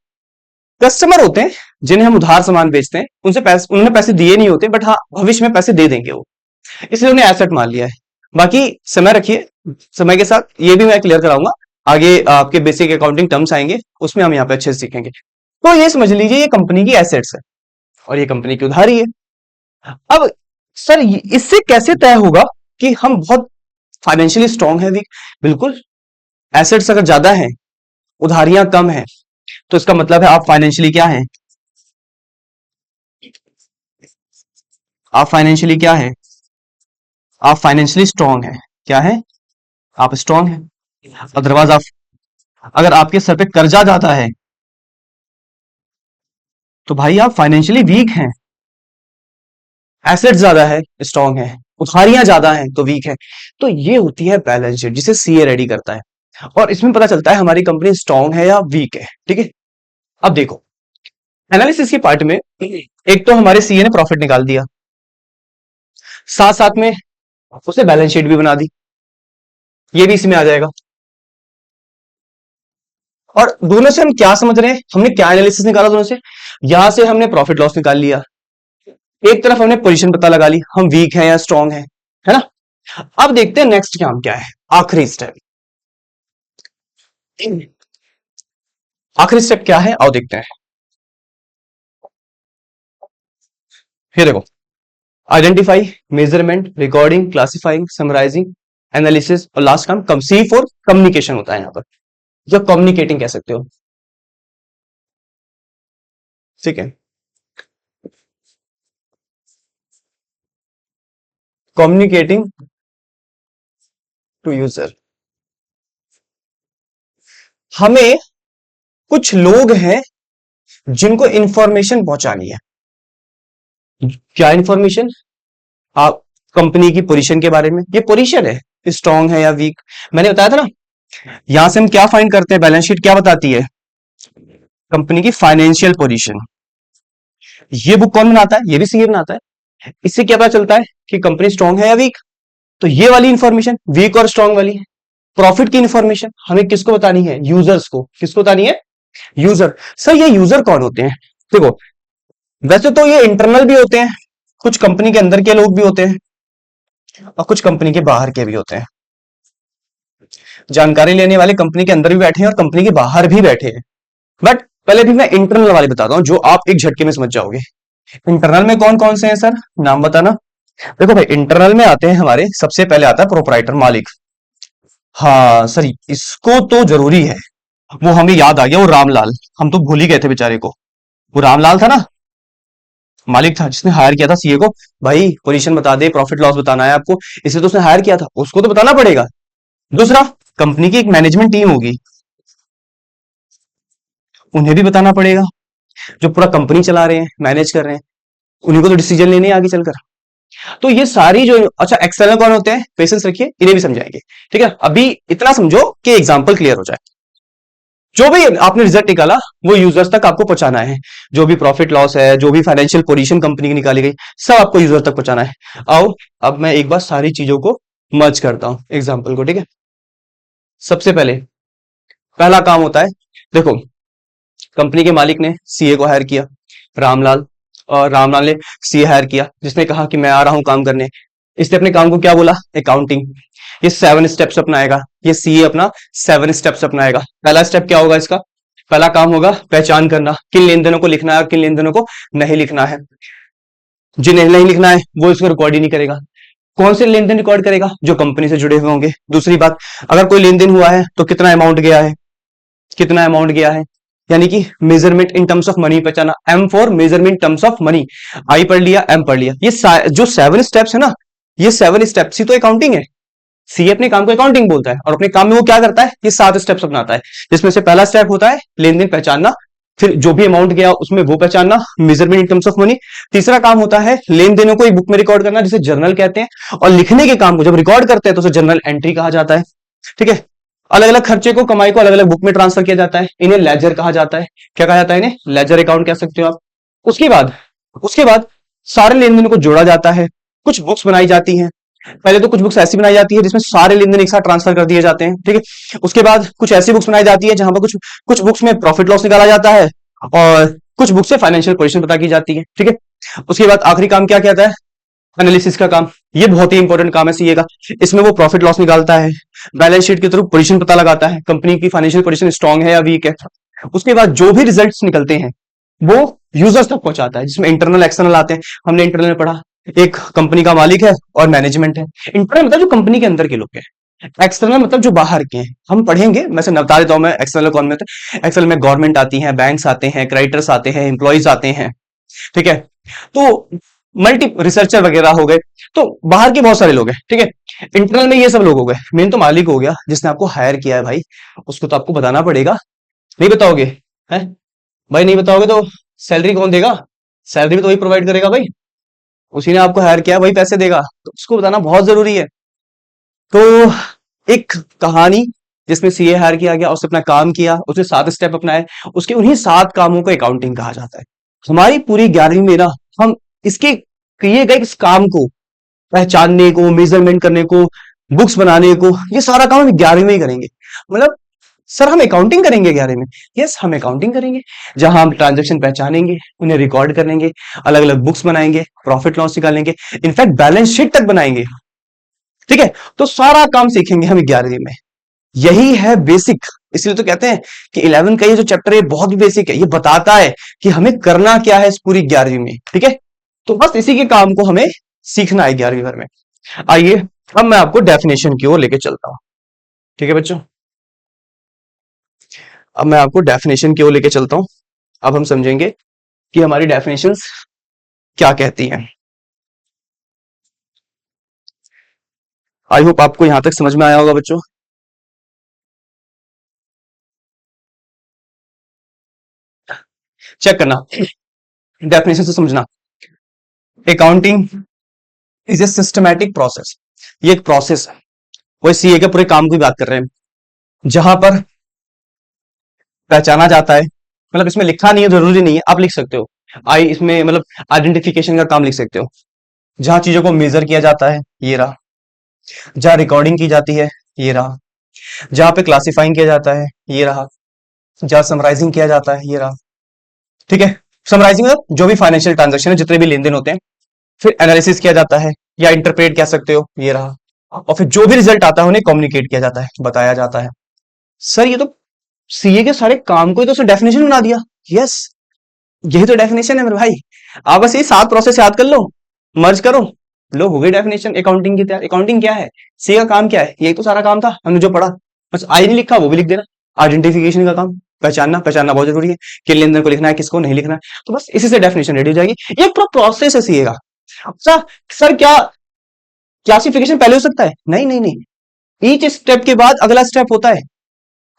कस्टमर होते हैं जिन्हें हम उधार सामान बेचते हैं, उनसे पैसे, उन्होंने पैसे दिए नहीं होते, बट हाँ भविष्य में पैसे दे देंगे वो, इसलिए उन्हें एसेट मान लिया है। बाकी समय रखिए, समय के साथ ये भी मैं क्लियर कराऊंगा। आगे आपके बेसिक अकाउंटिंग टर्म्स आएंगे, उसमें हम यहाँ पे अच्छे से सीखेंगे। तो ये समझ लीजिए, ये कंपनी की एसेट्स है और ये कंपनी की उधारी है। अब सर इससे कैसे तय होगा कि हम बहुत फाइनेंशियली स्ट्रांग है, वीक? बिल्कुल, एसेट्स अगर ज्यादा है, उधारियां कम है, तो इसका मतलब है आप फाइनेंशियली क्या है? आप फाइनेंशियली क्या है? आप फाइनेंशियली स्ट्रांग है। क्या है? आप स्ट्रांग है। अदरवाइज आप, अगर आपके सर पे कर्जा ज्यादा है तो भाई आप फाइनेंशियली वीक हैं। एसेट ज्यादा है, स्ट्रांग है, उधारियां ज्यादा हैं तो वीक है। तो ये होती है बैलेंस शीट, जिसे सीए रेडी करता है, और इसमें पता चलता है हमारी कंपनी स्ट्रांग है या वीक है, ठीक है। अब देखो, एनालिसिस के पार्ट में एक तो हमारे सीए ने प्रॉफिट निकाल दिया, साथ साथ में उसे बैलेंस शीट भी बना दी, ये भी इसमें आ जाएगा। और दोनों से हम क्या समझ रहे हैं, हमने क्या एनालिसिस निकाला दोनों से? यहां से हमने प्रॉफिट लॉस निकाल लिया, एक तरफ हमने पोजीशन पता लगा ली, हम वीक है या स्ट्रांग है ना। अब देखते हैं नेक्स्ट काम क्या है, आखिरी स्टेप। आखिरी स्टेप क्या है, आओ देखते हैं। ये देखो, identify, measurement, recording, classifying, summarising, analysis, और लास्ट काम कम सी फॉर कम्युनिकेशन होता है यहां पर, या कम्युनिकेटिंग कह सकते हो। ठीक है, कम्युनिकेटिंग टू यूजर। हमें कुछ लोग हैं जिनको इंफॉर्मेशन पहुंचानी है। क्या इंफॉर्मेशन? आप कंपनी की पोजीशन के बारे में, ये पोजीशन है, स्ट्रांग है या वीक। मैंने बताया था ना, यहां से हम क्या फाइंड करते हैं, बैलेंस शीट क्या बताती है, कंपनी की फाइनेंशियल पोजीशन। ये बुक कौन बनाता है, ये भी सीए बनाता है। इससे क्या पता चलता है कि कंपनी स्ट्रांग है या वीक। तो ये वाली इंफॉर्मेशन वीक और स्ट्रांग वाली है। प्रॉफिट की इंफॉर्मेशन हमें किसको बतानी है, यूजर्स को। किसको बतानी है, यूजर। सर ये यूजर कौन होते हैं? देखो, वैसे तो ये इंटरनल भी होते हैं, कुछ कंपनी के अंदर के लोग भी होते हैं, और कुछ कंपनी के बाहर के भी होते हैं। जानकारी लेने वाले कंपनी के अंदर भी बैठे हैं और कंपनी के बाहर भी बैठे हैं। बट पहले भी मैं इंटरनल वाले बताता हूं, जो आप एक झटके में समझ जाओगे। इंटरनल में कौन कौन से हैं सर, नाम बताना। देखो भाई, इंटरनल में आते हैं हमारे, सबसे पहले आता है प्रोपराइटर, मालिक। हाँ सर, इसको तो जरूरी है। वो हमें याद आ गया, वो रामलाल, हम तो भूल ही गए थे बेचारे को। वो रामलाल था ना, मालिक था जिसने हायर किया था सीए को। भाई पोजीशन बता दे, प्रॉफिट लॉस बताना है आपको, इसलिए तो उसने हायर किया था, उसको तो बताना पड़ेगा। दूसरा, कंपनी की एक मैनेजमेंट टीम होगी, उन्हें भी बताना पड़ेगा, जो पूरा कंपनी चला रहे हैं, मैनेज कर रहे हैं, उन्हीं को तो डिसीजन लेने हैं आगे चलकर। तो ये सारी जो, अच्छा एक्सटर्नल कौन होते हैं, पेशेंस रखिए, इन्हें भी समझाएंगे। ठीक है, अभी इतना समझो कि एग्जांपल क्लियर हो जाए। जो भी आपने रिजल्ट निकाला वो यूजर्स तक आपको पहुंचाना है। जो भी प्रॉफिट लॉस है, जो भी फाइनेंशियल पोजीशन कंपनी की निकाली गई, सब आपको यूजर तक पहुंचाना है। आओ अब मैं एक बार सारी चीजों को मर्ज करता हूं एग्जाम्पल को। ठीक है, सबसे पहले पहला काम होता है, देखो कंपनी के मालिक ने सीए को हायर किया, रामलाल, और रामलाल ने सीए हायर किया, जिसने कहा कि मैं आ रहा हूं काम करने। इसने अपने काम को क्या बोला, अकाउंटिंग। ये 7 स्टेप्स अपनाएगा, ये सीए अपना 7 स्टेप्स अपनाएगा। पहला स्टेप क्या होगा इसका, पहला काम होगा पहचान करना, किन लेन देनों को लिखना है और किन लेन देनों को नहीं लिखना है। जिन्हें नहीं लिखना है वो इसको रिकॉर्ड ही नहीं करेगा। कौन से लेन देन रिकॉर्ड करेगा, जो कंपनी से जुड़े हुए होंगे। दूसरी बात, अगर कोई लेन देन हुआ है तो कितना अमाउंट गया है, कितना अमाउंट गया है, यानी कि measurement in terms of money पहचाना, M for measurement terms of money. I पढ़ लिया, एम पढ़ लिया। ये जो 7 स्टेप्स है ना, ये 7 स्टेप्स ही तो अकाउंटिंग है। सी अपने काम को अकाउंटिंग बोलता है, और अपने काम में वो क्या करता है, ये 7 स्टेप्स अपनाता है, जिसमें से पहला स्टेप होता है लेन देन पहचानना, फिर जो भी अमाउंट गया उसमें वो पहचानना, measurement in terms of money. तीसरा काम होता है लेन देनों को एक बुक में रिकॉर्ड करना, जिसे जर्नल कहते हैं। और लिखने के काम को जब रिकॉर्ड करते हैं तो उसे जर्नल एंट्री कहा जाता है। ठीक है, अलग अलग खर्चे को, कमाई को अलग अलग बुक में ट्रांसफर किया जाता है, इन्हें लेजर कहा जाता है। क्या कहा जाता है इन्हें, लेजर अकाउंट कह सकते हो आप। उसके बाद सारे लेन देन को जोड़ा जाता है, कुछ बुक्स बनाई जाती हैं। पहले तो कुछ बुक्स ऐसी बनाई जाती है जिसमें सारे लेन देन एक साथ ट्रांसफर कर दिए जाते हैं। ठीक है, उसके बाद कुछ ऐसी बुक्स बनाई जाती है जहां पर कुछ कुछ बुक्स में प्रॉफिट लॉस निकाला जाता है, और कुछ बुक्स से फाइनेंशियल पोजीशन पता की जाती है। ठीक है, उसके बाद आखिरी काम क्या कहता है, एनालिसिस का काम। ये बहुत ही इंपॉर्टेंट काम है सीए का। इसमें वो प्रॉफिट लॉस निकालता है, बैलेंस शीट के थ्रू पोजीशन पता लगाता है, कंपनी की फाइनेंशियल पोजीशन स्ट्रांग है या वीक है। उसके बाद जो भी रिजल्ट्स निकलते हैं वो यूजर्स तक पहुंचाता है, जिसमें इंटरनल एक्सटर्नल आते हैं। हमने इंटरनल में पढ़ा, एक कंपनी का मालिक है और मैनेजमेंट है। इंटरनल मतलब जो कंपनी के अंदर के लोग हैं, एक्सटर्नल मतलब जो बाहर के हैं। हम पढ़ेंगे, मैं से बता देता हूं मैं एक्सटर्नल कौन में थे। एक्सटर्नल में गवर्नमेंट आती है, बैंक्स आते हैं, क्रेडिटर्स आते हैं, एम्प्लॉइज आते हैं। ठीक है, तो मल्टी रिसर्चर वगैरह हो गए, तो बाहर के बहुत सारे लोग हैं। ठीक है, इंटरनल में ये सब लोग हो गए। मेन तो मालिक हो गया, जिसने आपको हायर किया है भाई, उसको तो आपको बताना पड़ेगा। नहीं बताओगे है भाई, नहीं बताओगे तो सैलरी कौन देगा, सैलरी भी तो वही प्रोवाइड करेगा भाई, उसी ने आपको हायर किया, वही पैसे देगा, तो उसको बताना बहुत जरूरी है। तो एक कहानी जिसमें सीए हायर किया गया, उसने अपना काम किया, उसने 7 स्टेप अपनाए, उसके उन्हीं 7 कामों को अकाउंटिंग कहा जाता है। हमारी पूरी 11वीं में ना, हम इसके किए गए इस काम को पहचानने को, मेजरमेंट करने को, बुक्स बनाने को, ये सारा काम हम 11वीं में ही करेंगे। मतलब सर हम अकाउंटिंग करेंगे 11वीं में? यस, हम अकाउंटिंग करेंगे, जहां हम ट्रांजेक्शन पहचानेंगे, उन्हें रिकॉर्ड करेंगे, अलग अलग बुक्स बनाएंगे, प्रॉफिट लॉस निकालेंगे, इनफैक्ट बैलेंस शीट तक बनाएंगे। ठीक है, तो सारा काम सीखेंगे हम 11वीं में। यही है बेसिक। इसलिए तो कहते हैं कि 11 का ये जो चैप्टर है बहुत ही बेसिक है, ये बताता है कि हमें करना क्या है इस पूरी 11वीं में। ठीक है, तो बस इसी के काम को हमें सीखना है 11वीं भर में। आइए अब मैं आपको डेफिनेशन की ओर लेके चलता हूं। ठीक है बच्चों, अब मैं आपको डेफिनेशन की ओर लेके चलता हूं। अब हम समझेंगे कि हमारी डेफिनेशंस क्या कहती हैं। आई होप आपको यहां तक समझ में आया होगा बच्चों। चेक करना, डेफिनेशन से समझना। Accounting is a systematic process. ये एक प्रोसेस है, वो सीए के पूरे काम की बात कर रहे हैं, जहां पर पहचाना जाता है, मतलब इसमें लिखा नहीं है, जरूरी नहीं है, आप लिख सकते हो। आई इसमें मतलब आइडेंटिफिकेशन का काम लिख सकते हो। जहां चीजों को मेजर किया जाता है, ये रहा। जहां रिकॉर्डिंग की जाती है, ये रहा। जहां पे क्लासिफाइंग किया जाता है, ये रहा। जहां समराइजिंग किया जाता है, ये रहा। ठीक है, समराइजिंग मतलब जो भी फाइनेंशियल ट्रांजेक्शन है, जितने भी लेन देन होते हैं, फिर एनालिसिस किया जाता है या इंटरप्रेट कह सकते हो, ये रहा। और फिर जो भी रिजल्ट आता है उन्हें कम्युनिकेट किया जाता है, बताया जाता है। सर ये तो सीए के सारे काम को ही तो डेफिनेशन बना दिया। यस, यही तो डेफिनेशन है मेरे भाई। आप बस ये 7 प्रोसेस याद कर लो, मर्ज करो, लो हो गई डेफिनेशन अकाउंटिंग की तैयार। अकाउंटिंग क्या है, सी का काम क्या है, यही तो सारा काम था हमने जो पढ़ा। बस आई नहीं लिखा वो भी लिख देना। आइडेंटिफिकेशन का काम, पहचानना, पहचानना बहुत जरूरी है, किन लेन देन को लिखना है, किसको नहीं लिखना है। तो बस इसी से डेफिनेशन रेडी हो जाएगी। ये पूरा प्रोसेस है सीए का। अच्छा सर, क्या क्लासिफिकेशन पहले हो सकता है? नहीं नहीं नहीं, ईच स्टेप के बाद अगला स्टेप होता है।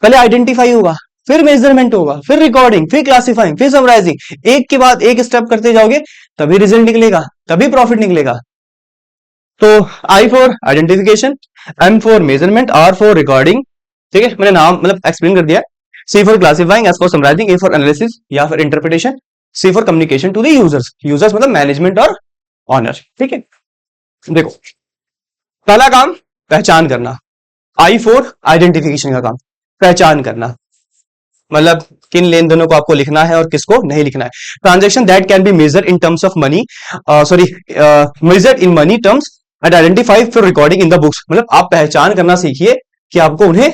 पहले आइडेंटिफाई होगा, फिर मेजरमेंट होगा, फिर रिकॉर्डिंग, फिर क्लासिफाइंग, फिर समराइजिंग। एक के बाद एक स्टेप करते जाओगे, तभी रिजल्ट निकलेगा, तभी प्रॉफिट निकलेगा। तो I for identification, M for measurement, R for recording. ठीक है, मैंने नाम मतलब एक्सप्लेन कर दिया। C for classifying, S for summarising, A for analysis या फिर interpretation, C for communication to the users. Users मतलब मैनेजमेंट और ऑनर। ठीक है, देखो पहला काम पहचान करना, आई फॉर आइडेंटिफिकेशन का काम, पहचान करना मतलब किन लेन देनों को आपको लिखना है और किसको नहीं लिखना है। Transaction that can be measure in terms of money, sorry measured in money terms and identify for recording in the books. मतलब आप पहचान करना सीखिए कि आपको उन्हें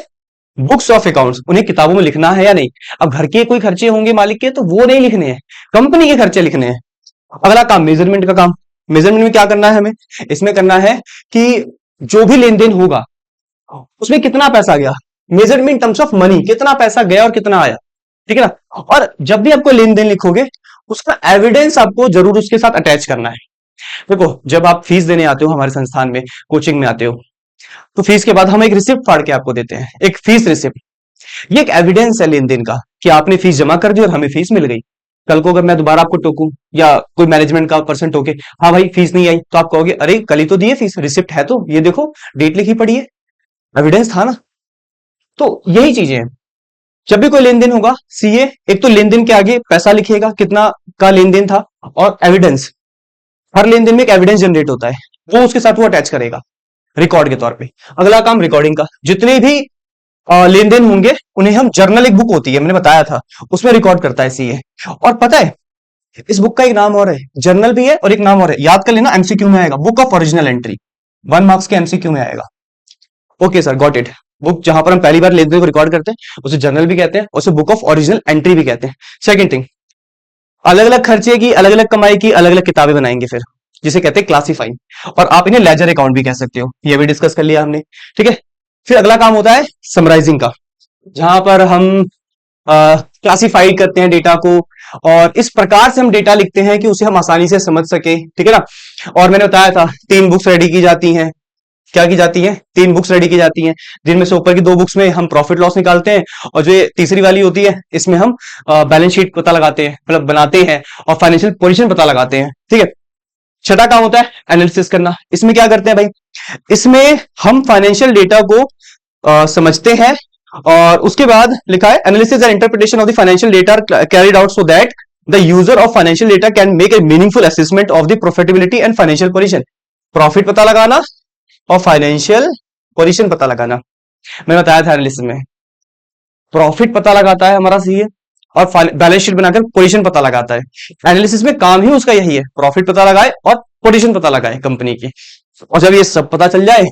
बुक्स ऑफ अकाउंट्स, उन्हें किताबों में लिखना है या नहीं। अब घर के कोई खर्चे होंगे मालिक के, तो वो नहीं लिखने हैं, कंपनी के खर्चे लिखने हैं। अगला काम मेजरमेंट का काम। मेजरमेंट में क्या करना है हमें, इसमें करना है कि जो भी लेन देन होगा उसमें कितना पैसा गया, मेजरमेंट टर्म्स ऑफ मनी, कितना पैसा गया और कितना आया। ठीक है ना। और जब भी आपको लेन देन लिखोगे, उसका एविडेंस आपको जरूर उसके साथ अटैच करना है। देखो जब आप फीस देने आते हो हमारे संस्थान में, कोचिंग में आते हो, तो फीस के बाद हम एक रिसिप्ट फाड़ के आपको देते हैं, एक फीस रिसिप्ट। ये एक एविडेंस है लेन देन का कि आपने फीस जमा कर दी और हमें फीस मिल गई। कल को अगर मैं दोबारा आपको टोकूं या कोई मैनेजमेंट का पर्सन टोके, हाँ भाई फीस नहीं आई, तो आप कहोगे अरे कल ही तो दिए फीस, रिसिप्ट है तो ये देखो, डेट लिखी पड़ी है, एविडेंस था ना। तो यही चीजें हैं, जब भी कोई लेन देन होगा सीए एक तो लेन देन के आगे पैसा लिखेगा, कितना का लेन देन था, और एविडेंस। हर लेन देन में एक एविडेंस जनरेट होता है, वो उसके साथ वो अटैच करेगा रिकॉर्ड के तौर पे। अगला काम रिकॉर्डिंग का, जितने भी लेन देन होंगे उन्हें हम जर्नल, एक बुक होती है मैंने बताया था, उसमें रिकॉर्ड करता है सीए। और पता है इस बुक का एक नाम और है, जर्नल भी है और एक नाम और है, याद कर लेना, एमसीक्यू में आएगा, book of original entry, 1 marks के एमसीक्यू में आएगा। Okay sir, got it. Book जहां पर हम पहली बार लेन देन को रिकॉर्ड करते हैं उसे जर्नल भी कहते हैं, उसे बुक ऑफ ओरिजिनल एंट्री भी कहते हैं। सेकंड थिंग, अलग अलग खर्चे की, अलग अलग कमाई की अलग अलग किताबें बनाएंगे फिर, जिसे कहते हैं क्लासिफाइंग, और आप इन्हें लेजर अकाउंट भी कह सकते हो, ये भी डिस्कस कर लिया हमने। ठीक है, फिर अगला काम होता है समराइजिंग का, जहां पर हम क्लासिफाइड करते हैं डेटा को, और इस प्रकार से हम डेटा लिखते हैं कि उसे हम आसानी से समझ सके। ठीक है ना। और मैंने बताया था 3 बुक्स रेडी की जाती हैं। क्या की जाती है, 3 बुक्स रेडी की जाती हैं, जिनमें से ऊपर की 2 बुक्स में हम प्रॉफिट लॉस निकालते हैं, और जो तीसरी वाली होती है इसमें हम बैलेंस शीट पता लगाते हैं, मतलब बनाते हैं, और फाइनेंशियल पोजीशन पता लगाते हैं। ठीक है। छठा काम होता है एनालिसिस करना। इसमें क्या करते हैं भाई, इसमें हम फाइनेंशियल डेटा को समझते हैं, और उसके बाद लिखा है analysis and interpretation of the financial data carried out so that the user of financial data can make a meaningful assessment of the profitability and financial position. Profit पता लगाना और फाइनेंशियल पोजीशन पता लगाना, मैंने बताया था एनालिसिस में। Profit पता लगाता है हमारा सीए, और बैलेंस शीट बनाकर पोजीशन पता लगाता है। एनालिसिस में काम ही उसका यही है, प्रॉफिट पता लगाए और पोजीशन पता लगाए कंपनी की। और जब ये सब पता चल जाए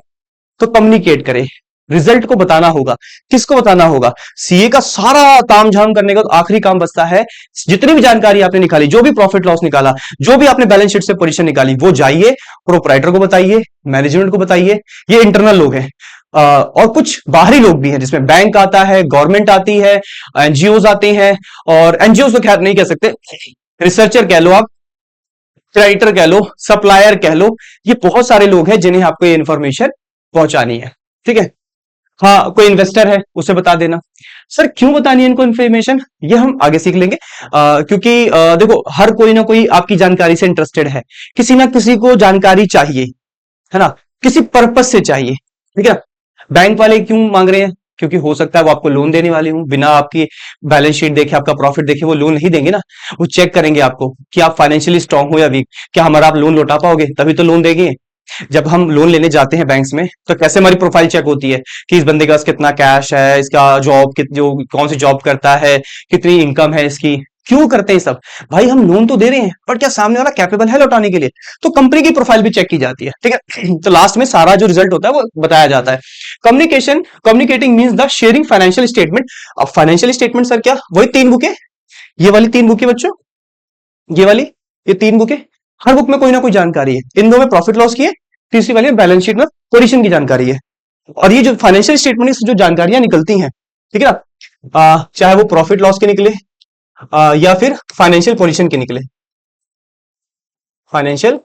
तो कम्युनिकेट करे, रिजल्ट को बताना होगा। किसको बताना होगा? सीए का सारा तामझाम करने का तो आखिरी काम बचता है, जितनी भी जानकारी आपने निकाली, जो भी प्रॉफिट लॉस निकाला, जो भी आपने बैलेंस शीट से पोजीशन निकाली, वो जाइए प्रोपराइटर को बताइए, मैनेजमेंट को बताइए। ये इंटरनल लोग हैं। और कुछ बाहरी लोग भी हैं, जिसमें बैंक आता है, गवर्नमेंट आती है, एनजीओ आते हैं। और एनजीओ तो खैर नहीं कह सकते, रिसर्चर कह लो आप, क्रेडिटर कह लो, सप्लायर कह लो, ये बहुत सारे लोग हैं जिन्हें आपको ये इंफॉर्मेशन पहुंचानी है। ठीक है। हाँ, कोई इन्वेस्टर है उसे बता देना। सर क्यों बतानी है इनको इन्फॉर्मेशन, ये हम आगे सीख लेंगे। क्योंकि देखो, हर कोई ना कोई आपकी जानकारी से इंटरेस्टेड है, किसी ना किसी को जानकारी चाहिए, है ना, किसी पर्पज से चाहिए। ठीक है ना। बैंक वाले क्यों मांग रहे हैं? क्योंकि हो सकता है वो आपको लोन देने वाले हूं, बिना आपकी बैलेंस शीट देखे, आपका प्रॉफिट देखे वो लोन नहीं देंगे ना। वो चेक करेंगे आपको कि आप फाइनेंशियली स्ट्रांग हो या वीक, क्या हमारा आप लोन लौटा पाओगे, तभी तो लोन देंगे। जब हम लोन लेने जाते हैं बैंक्स में, तो कैसे हमारी प्रोफाइल चेक होती है कि इस बंदे के पास कितना कैश है, इसका जॉब जो कौन सी जॉब करता है, कितनी इनकम है इसकी। क्यों करते हैं सब? भाई हम लोन तो दे रहे हैं, पर क्या सामने वाला कैपेबल है लौटाने के लिए? तो कंपनी की प्रोफाइल भी चेक की जाती है। ठीक है। तो लास्ट में सारा जो रिजल्ट होता है वो बताया जाता है। Communicating means the sharing financial statement. अब फाइनेंशियल स्टेटमेंट सर क्या? वही 3 बुकें, ये वाली 3 बुकें बच्चों, ये वाली, ये 3 बुकें। हर बुक में कोई ना कोई जानकारी है। इन दो में प्रॉफिट लॉस की है, तीसरी वाली बैलेंस शीट में पोजीशन की जानकारी है। और ये जो फाइनेंशियल स्टेटमेंट से जो जानकारियां निकलती हैं, ठीक है ना, चाहे वो प्रॉफिट लॉस के निकले, या फिर फाइनेंशियल पोजीशन के निकले, financial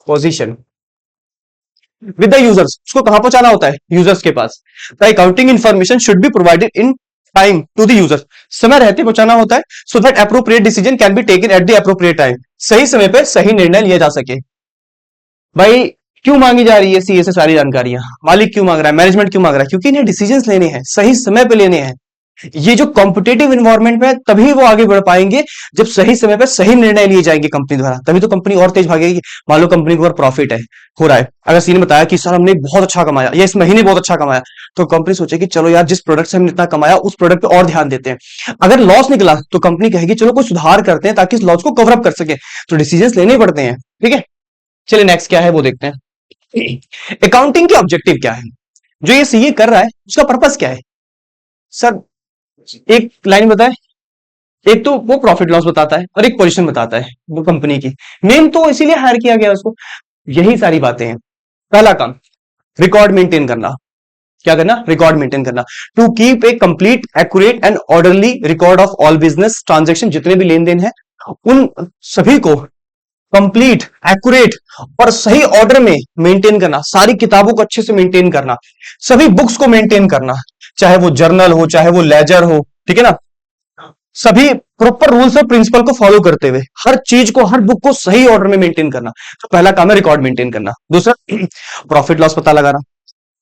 position with the users, उसको कहां पहुंचाना होता है? यूजर्स के पास। The accounting information should be provided in time to the user, समय रहते पहुंचाना होता है, so that appropriate decision can be taken at the appropriate time, सही समय पर सही निर्णय लिया जा सके। भाई क्यों मांगी जा रही है सीए से सारी जानकारियां? मालिक क्यों मांग रहा है, मैनेजमेंट क्यों मांग रहा है? क्योंकि इन्हें डिसीजंस लेने हैं, सही समय पे लेने हैं। ये जो कॉम्पिटेटिव इन्वायरमेंट में है, तभी वो आगे बढ़ पाएंगे जब सही समय पर सही निर्णय लिए जाएंगे कंपनी द्वारा, तभी तो कंपनी और तेज भागेगी। मान लो कंपनी को अगर प्रॉफिट है, हो रहा है, अगर सी ने बताया कि सर हमने बहुत अच्छा कमाया या इस महीने बहुत अच्छा कमाया, तो कंपनी सोचेगी चलो यार जिस प्रोडक्ट से हमने इतना कमाया उस प्रोडक्ट पे और ध्यान देते हैं। अगर लॉस निकला तो कंपनी कहेगी चलो कोई सुधार करते हैं ताकि इस लॉस को कवर अप कर सके। तो डिसीजंस लेने पड़ते हैं। ठीक है। चलिए नेक्स्ट क्या है वो देखते हैं। अकाउंटिंग के ऑब्जेक्टिव क्या है, जो ये सीए कर रहा है उसका पर्पस क्या है? सर एक लाइन बताए। एक तो वो प्रॉफिट लॉस बताता है और एक पोजीशन बताता है वो कंपनी की। मेन तो इसीलिए हायर किया गया उसको। यही सारी बातें हैं। पहला काम, रिकॉर्ड मेंटेन करना। क्या करना? रिकॉर्ड मेंटेन करना। To keep a complete, accurate and orderly record of all business transaction, जितने भी लेन देन है उन सभी को कंप्लीट, एक्यूरेट और सही ऑर्डर में मेंटेन करना। सारी किताबों को अच्छे से मेंटेन करना, सभी बुक्स को मेंटेन करना, चाहे वो जर्नल हो चाहे वो लेजर हो। ठीक है ना। सभी प्रॉपर रूल्स और प्रिंसिपल को फॉलो करते हुए हर चीज को, हर बुक को सही ऑर्डर में मेंटेन करना। तो पहला काम है रिकॉर्ड मेंटेन करना। दूसरा, प्रॉफिट लॉस पता लगाना।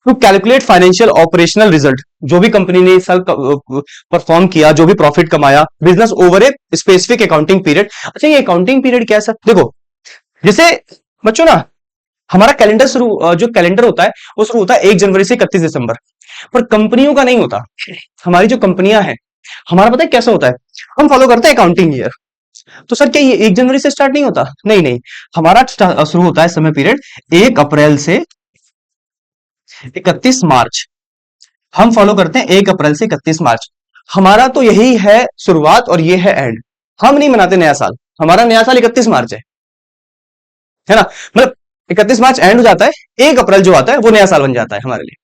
To calculate financial operational result, जो भी कंपनी ने इस साल परफॉर्म किया, जो भी प्रॉफिट कमाया business over a specific accounting period. अच्छा ये अकाउंटिंग पीरियड क्या है सर? देखो जैसे बच्चों ना, हमारा कैलेंडर जो कैलेंडर होता है वो शुरू होता है 1 जनवरी से 31 दिसंबर, पर कंपनियों का नहीं होता। हमारी जो कंपनियां हैं, हमारा पता है कैसा होता है? हम फॉलो करते हैं अकाउंटिंग ईयर। तो सर क्या ये 1 जनवरी से स्टार्ट नहीं होता? नहीं नहीं, हमारा शुरू होता है समय पीरियड 1 अप्रैल से 31 मार्च। हम फॉलो करते हैं 1 अप्रैल से 31 मार्च। हमारा तो यही है शुरुआत और ये है एंड। हम नहीं मनाते नया साल, हमारा नया साल 31 मार्च है ना। मतलब 31 मार्च एंड हो जाता है, 1 अप्रैल जो आता है वो नया साल बन जाता है हमारे लिए।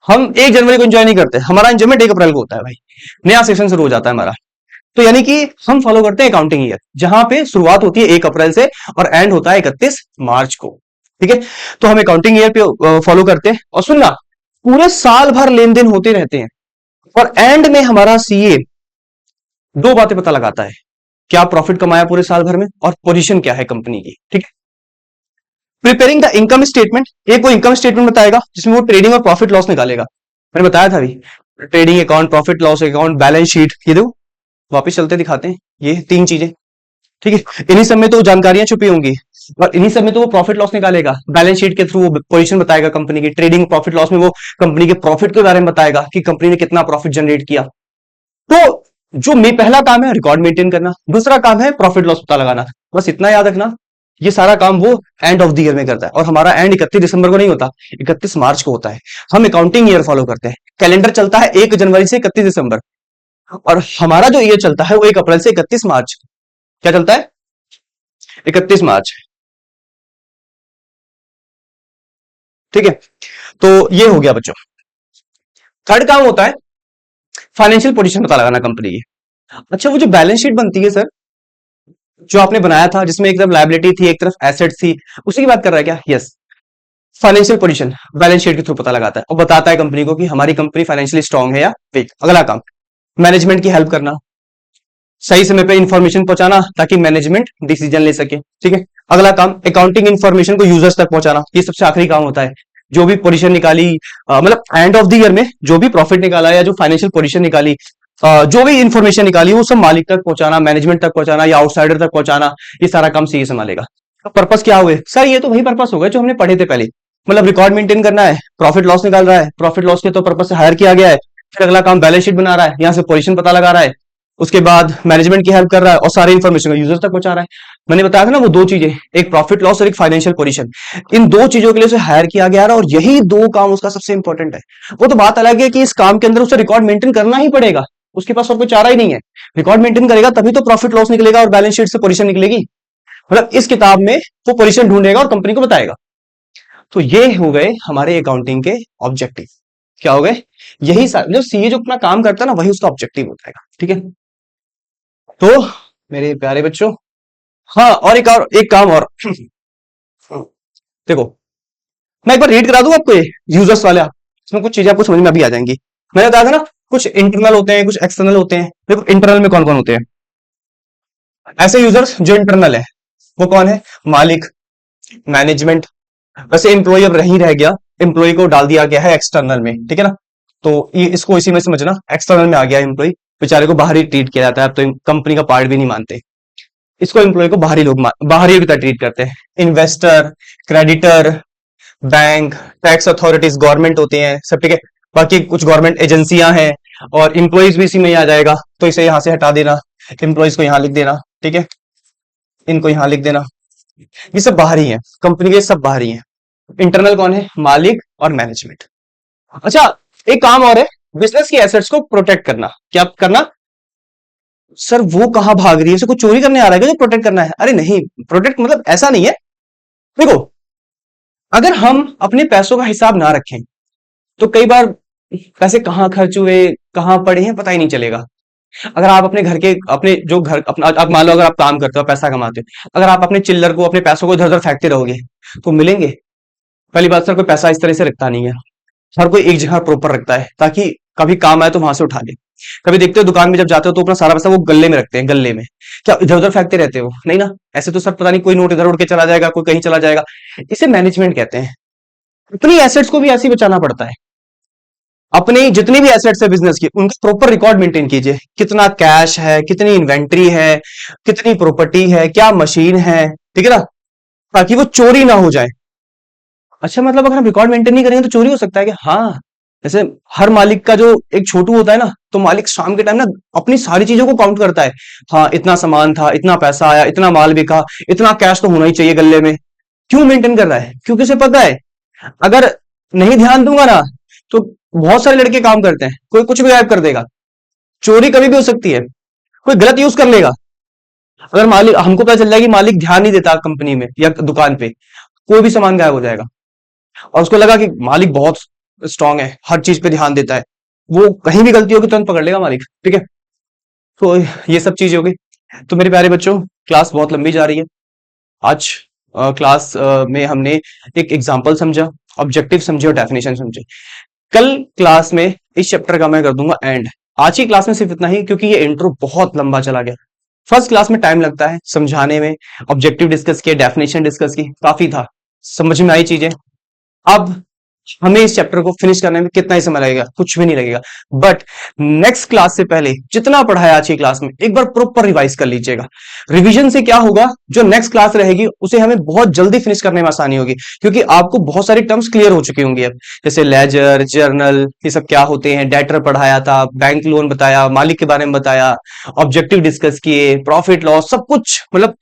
हम 1 जनवरी को एंजॉय नहीं करते, हमारा एंजॉयमेंट 1 अप्रैल को होता है भाई, नया सेशन शुरू हो जाता है हमारा। तो यानी कि हम फॉलो करते हैं अकाउंटिंग ईयर, जहां पे शुरुआत होती है 1 अप्रैल से और एंड होता है 31 मार्च को। ठीक है। तो हम अकाउंटिंग ईयर पे फॉलो करते हैं। और सुनना, पूरे साल भर लेन देन होते रहते हैं और एंड में हमारा सीए 2 बातें पता लगाता है, क्या प्रॉफिट कमाया पूरे साल भर में और पोजीशन क्या है कंपनी की। ठीक है। प्रिपेयरिंग द इनकम स्टेटमेंट, एक वो इनकम स्टेटमेंट बताएगा जिसमें वो ट्रेडिंग और प्रॉफिट लॉस निकालेगा। मैंने बताया था अभी, trading account, profit loss account, balance sheet. ये देखो वापस चलते दिखाते हैं, ये 3 चीजें। ठीक है। इन्हीं सब में तो जानकारियां छुपी होंगी और इन्हीं सब में तो वो प्रॉफिट लॉस निकालेगा। बैलेंस शीट के थ्रू वो पोजीशन बताएगा कंपनी की, ट्रेडिंग प्रॉफिट लॉस में वो कंपनी के प्रॉफिट के बारे में बताएगा कि कंपनी ने कितना प्रॉफिट जनरेट किया। तो जो पहला काम है रिकॉर्ड मेंटेन करना, दूसरा काम है प्रॉफिट लॉस पता लगाना। बस इतना याद रखना, ये सारा काम वो एंड ऑफ द ईयर में करता है, और हमारा एंड 31 दिसंबर को नहीं होता, 31 मार्च को होता है। हम अकाउंटिंग ईयर फॉलो करते हैं, कैलेंडर चलता है 1 जनवरी से 31 दिसंबर, और हमारा जो ईयर चलता है वो 1 अप्रैल से 31 मार्च। क्या चलता है? 31 मार्च। ठीक है, तो ये हो गया बच्चों। थर्ड काम होता है फाइनेंशियल पोजीशन पता लगाना कंपनी की। अच्छा, वो जो बैलेंस शीट बनती है सर, जो आपने बनाया था जिसमें एक तरफ लायबिलिटी थी एक तरफ एसेट थी, उसी की बात कर रहा है क्या? Yes. Financial position balance sheet के थ्रू पता लगाता है और बताता है कंपनी को कि हमारी कंपनी फाइनेंशियली स्ट्रांग है या वीक। अगला काम मैनेजमेंट की हेल्प करना, सही समय पे इंफॉर्मेशन पहुंचाना ताकि मैनेजमेंट डिसीजन ले सके। ठीक है, अगला काम अकाउंटिंग इंफॉर्मेशन को यूजर्स तक पहुंचाना, ये सबसे आखिरी काम होता है। जो भी पोजीशन निकाली, मतलब एंड ऑफ द ईयर में जो भी प्रॉफिट निकाला या जो फाइनेंशियल पोजीशन निकाली, जो भी इंफॉर्मेशन निकाली वो सब मालिक तक पहुंचाना, मैनेजमेंट तक पहुंचाना या आउटसाइडर तक पहुंचाना, ये सारा काम सीए संभालेगा। पर्पस क्या हुए सर? ये तो वही पर्पस हो गए जो हमने पढ़े थे पहले, मतलब रिकॉर्ड मेंटेन करना है, प्रॉफिट लॉस निकाल रहा है, प्रॉफिट लॉस के तो पर्पस से हायर किया गया है, फिर अगला काम बैलेंस शीट बना रहा है, यहाँ से पोजीशन पता लगा रहा है, उसके बाद मैनेजमेंट की हेल्प कर रहा है और सारी इंफॉर्मेशन को यूजर तक पहुंचा रहा है। मैंने बताया था ना वो दो चीजें, एक प्रॉफिट लॉस और एक फाइनेंशियल पोजीशन, इन दो चीजों के लिए उसे हायर किया गया और यही दो काम उसका सबसे इंपॉर्टेंट है। वो तो बात अलग है कि इस काम के अंदर उसे रिकॉर्ड मेंटेन करना ही पड़ेगा, उसके पास और कोई चारा ही नहीं है। रिकॉर्ड मेंटेन करेगा तभी तो प्रॉफिट लॉस निकलेगा और बैलेंस शीट से पोजीशन निकलेगी, मतलब इस किताब में वो पोजीशन ढूंढेगा और कंपनी को बताएगा। तो ये हो गए हमारे अकाउंटिंग के ऑब्जेक्टिव। क्या हो गए? यही सारे जो सीए जो अपना काम करता है ना, वही उसका ऑब्जेक्टिव होता है। ठीक है, तो मेरे प्यारे बच्चों, हाँ और एक काम और देखो, मैं एक बार रीड करा दूं आपको ये यूजर्स वाला, इसमें कुछ चीजें आपको समझ में अभी आ जाएंगी। मैंने बताया था ना कुछ इंटरनल होते हैं कुछ एक्सटर्नल होते हैं। देखो इंटरनल में कौन कौन होते हैं, ऐसे यूजर्स जो इंटरनल है वो कौन है? मालिक, मैनेजमेंट। वैसे एम्प्लॉय अब नहीं रह गया, एम्प्लॉय को डाल दिया गया है एक्सटर्नल में। ठीक है ना, तो ये इसको इसी में समझना, एक्सटर्नल में आ गया एम्प्लॉय, बेचारे को बाहर ही ट्रीट किया जाता है, अब तो कंपनी का पार्ट भी नहीं मानते इसको, एम्प्लॉय को बाहरी लोग बाहरी की तरह ट्रीट करते हैं। Investor, creditor, bank, tax authorities, government होते हैं सब। ठीक है, बाकी कुछ गवर्नमेंट एजेंसियां हैं और इम्प्लॉइज भी इसी में ही आ जाएगा, तो इसे यहां से हटा देना, एम्प्लॉइज को यहां लिख देना। ठीक है, इनको यहां लिख देना, ये सब बाहरी है कंपनी के, सब बाहरी है। इंटरनल कौन है? मालिक और मैनेजमेंट। अच्छा, एक काम और है, बिजनेस की एसेट्स को प्रोटेक्ट करना। क्या करना सर? वो कहां भाग रही है, उसे कुछ चोरी करने आ रहा है क्या जो प्रोटेक्ट करना है? अरे नहीं, प्रोटेक्ट मतलब ऐसा नहीं है। देखो, अगर हम अपने पैसों का हिसाब ना रखें तो कई बार पैसे कहाँ खर्च हुए कहाँ पड़े हैं पता ही नहीं चलेगा। अगर आप अपने घर के अपने जो घर अपना आप मान लो, अगर आप काम करते हो पैसा कमाते हो, अगर आप अपने चिल्लर को अपने पैसों को इधर उधर फेंकते रहोगे तो मिलेंगे? पहली बात सर, कोई पैसा इस तरह से रखता नहीं है, हर कोई एक जगह प्रॉपर रखता है ताकि कभी काम आए तो वहां से उठा ले। कभी देखते हो दुकान में जब जाते हो तो अपना सारा पैसा वो गल्ले में रखते हैं, गल्ले में। क्या इधर उधर फेंकते रहते हो? नहीं ना, ऐसे तो सर पता नहीं कोई नोट इधर उड़ के चला जाएगा, कोई कहीं चला जाएगा। इसे मैनेजमेंट कहते हैं। अपनी एसेट्स को भी ऐसे ही बचाना पड़ता है, अपने जितनी भी एसेट्स है बिजनेस की उनका प्रॉपर रिकॉर्ड मेंटेन कीजिए, कितना कैश है, कितनी इन्वेंट्री है, कितनी प्रॉपर्टी है, क्या मशीन है। ठीक है ना, ताकि वो चोरी ना हो जाए। अच्छा, मतलब अगर हम रिकॉर्ड मेंटेन नहीं करेंगे तो चोरी हो सकता है क्या? हाँ, जैसे हर मालिक का जो एक छोटू होता है ना, तो मालिक शाम के टाइम ना अपनी सारी चीजों को काउंट करता है। हाँ, इतना सामान था, इतना पैसा आया, इतना माल बिका, इतना कैश तो होना ही चाहिए गल्ले में। क्यों मेंटेन कर रहा है? क्योंकि उसे पता है अगर नहीं ध्यान दूंगा ना तो बहुत सारे लड़के काम करते हैं, कोई कुछ भी गायब कर देगा, चोरी कभी भी हो सकती है, कोई गलत यूज कर लेगा। अगर मालिक हमको पता चल जाए कि मालिक ध्यान नहीं देता कंपनी में या दुकान पे, कोई भी सामान गायब हो जाएगा। और उसको लगा कि मालिक बहुत स्ट्रांग है, हर चीज पे ध्यान देता है, वो कहीं भी गलती होगी तुरंत पकड़ लेगा मालिक। ठीक है, तो ये सब चीजें हो गई। तो मेरे प्यारे बच्चों, क्लास बहुत लंबी जा रही है। आज क्लास में हमने एक एग्जाम्पल समझा, ऑब्जेक्टिव समझे और डेफिनेशन समझे। कल क्लास में इस चैप्टर का मैं कर दूंगा एंड। आज की क्लास में सिर्फ इतना ही, क्योंकि ये इंट्रो बहुत लंबा चला गया। फर्स्ट क्लास में टाइम लगता है समझाने में, ऑब्जेक्टिव डिस्कस किए, डेफिनेशन डिस्कस की, काफी था, समझ में आई चीजें। अब हमें इस चैप्टर को फिनिश करने में कितना ही समय लगेगा, कुछ भी नहीं लगेगा। बट नेक्स्ट क्लास से पहले जितना पढ़ाया आज की क्लास में एक बार प्रॉपर रिवाइज कर लीजिएगा। रिवीजन से क्या होगा, जो नेक्स्ट क्लास रहेगी उसे हमें बहुत जल्दी फिनिश करने में आसानी होगी, क्योंकि आपको बहुत सारी टर्म्स क्लियर हो चुकी होंगी अब, जैसे लेजर, जर्नल, ये सब क्या होते हैं, डेटर पढ़ाया था, बैंक लोन बताया, मालिक के बारे में बताया, ऑब्जेक्टिव डिस्कस किए, प्रॉफिट लॉस, सब कुछ, मतलब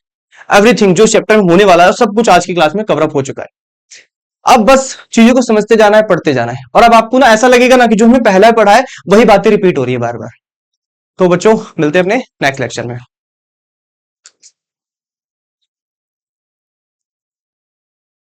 एवरीथिंग जो चैप्टर में होने वाला है सब कुछ आज की क्लास में कवर अप हो चुका है। अब बस चीजों को समझते जाना है, पढ़ते जाना है, और अब आपको ना ऐसा लगेगा ना कि जो हमने पहला पढ़ा है वही बातें रिपीट हो रही है बार बार। तो बच्चों मिलते हैं अपने नेक्स्ट लेक्चर में।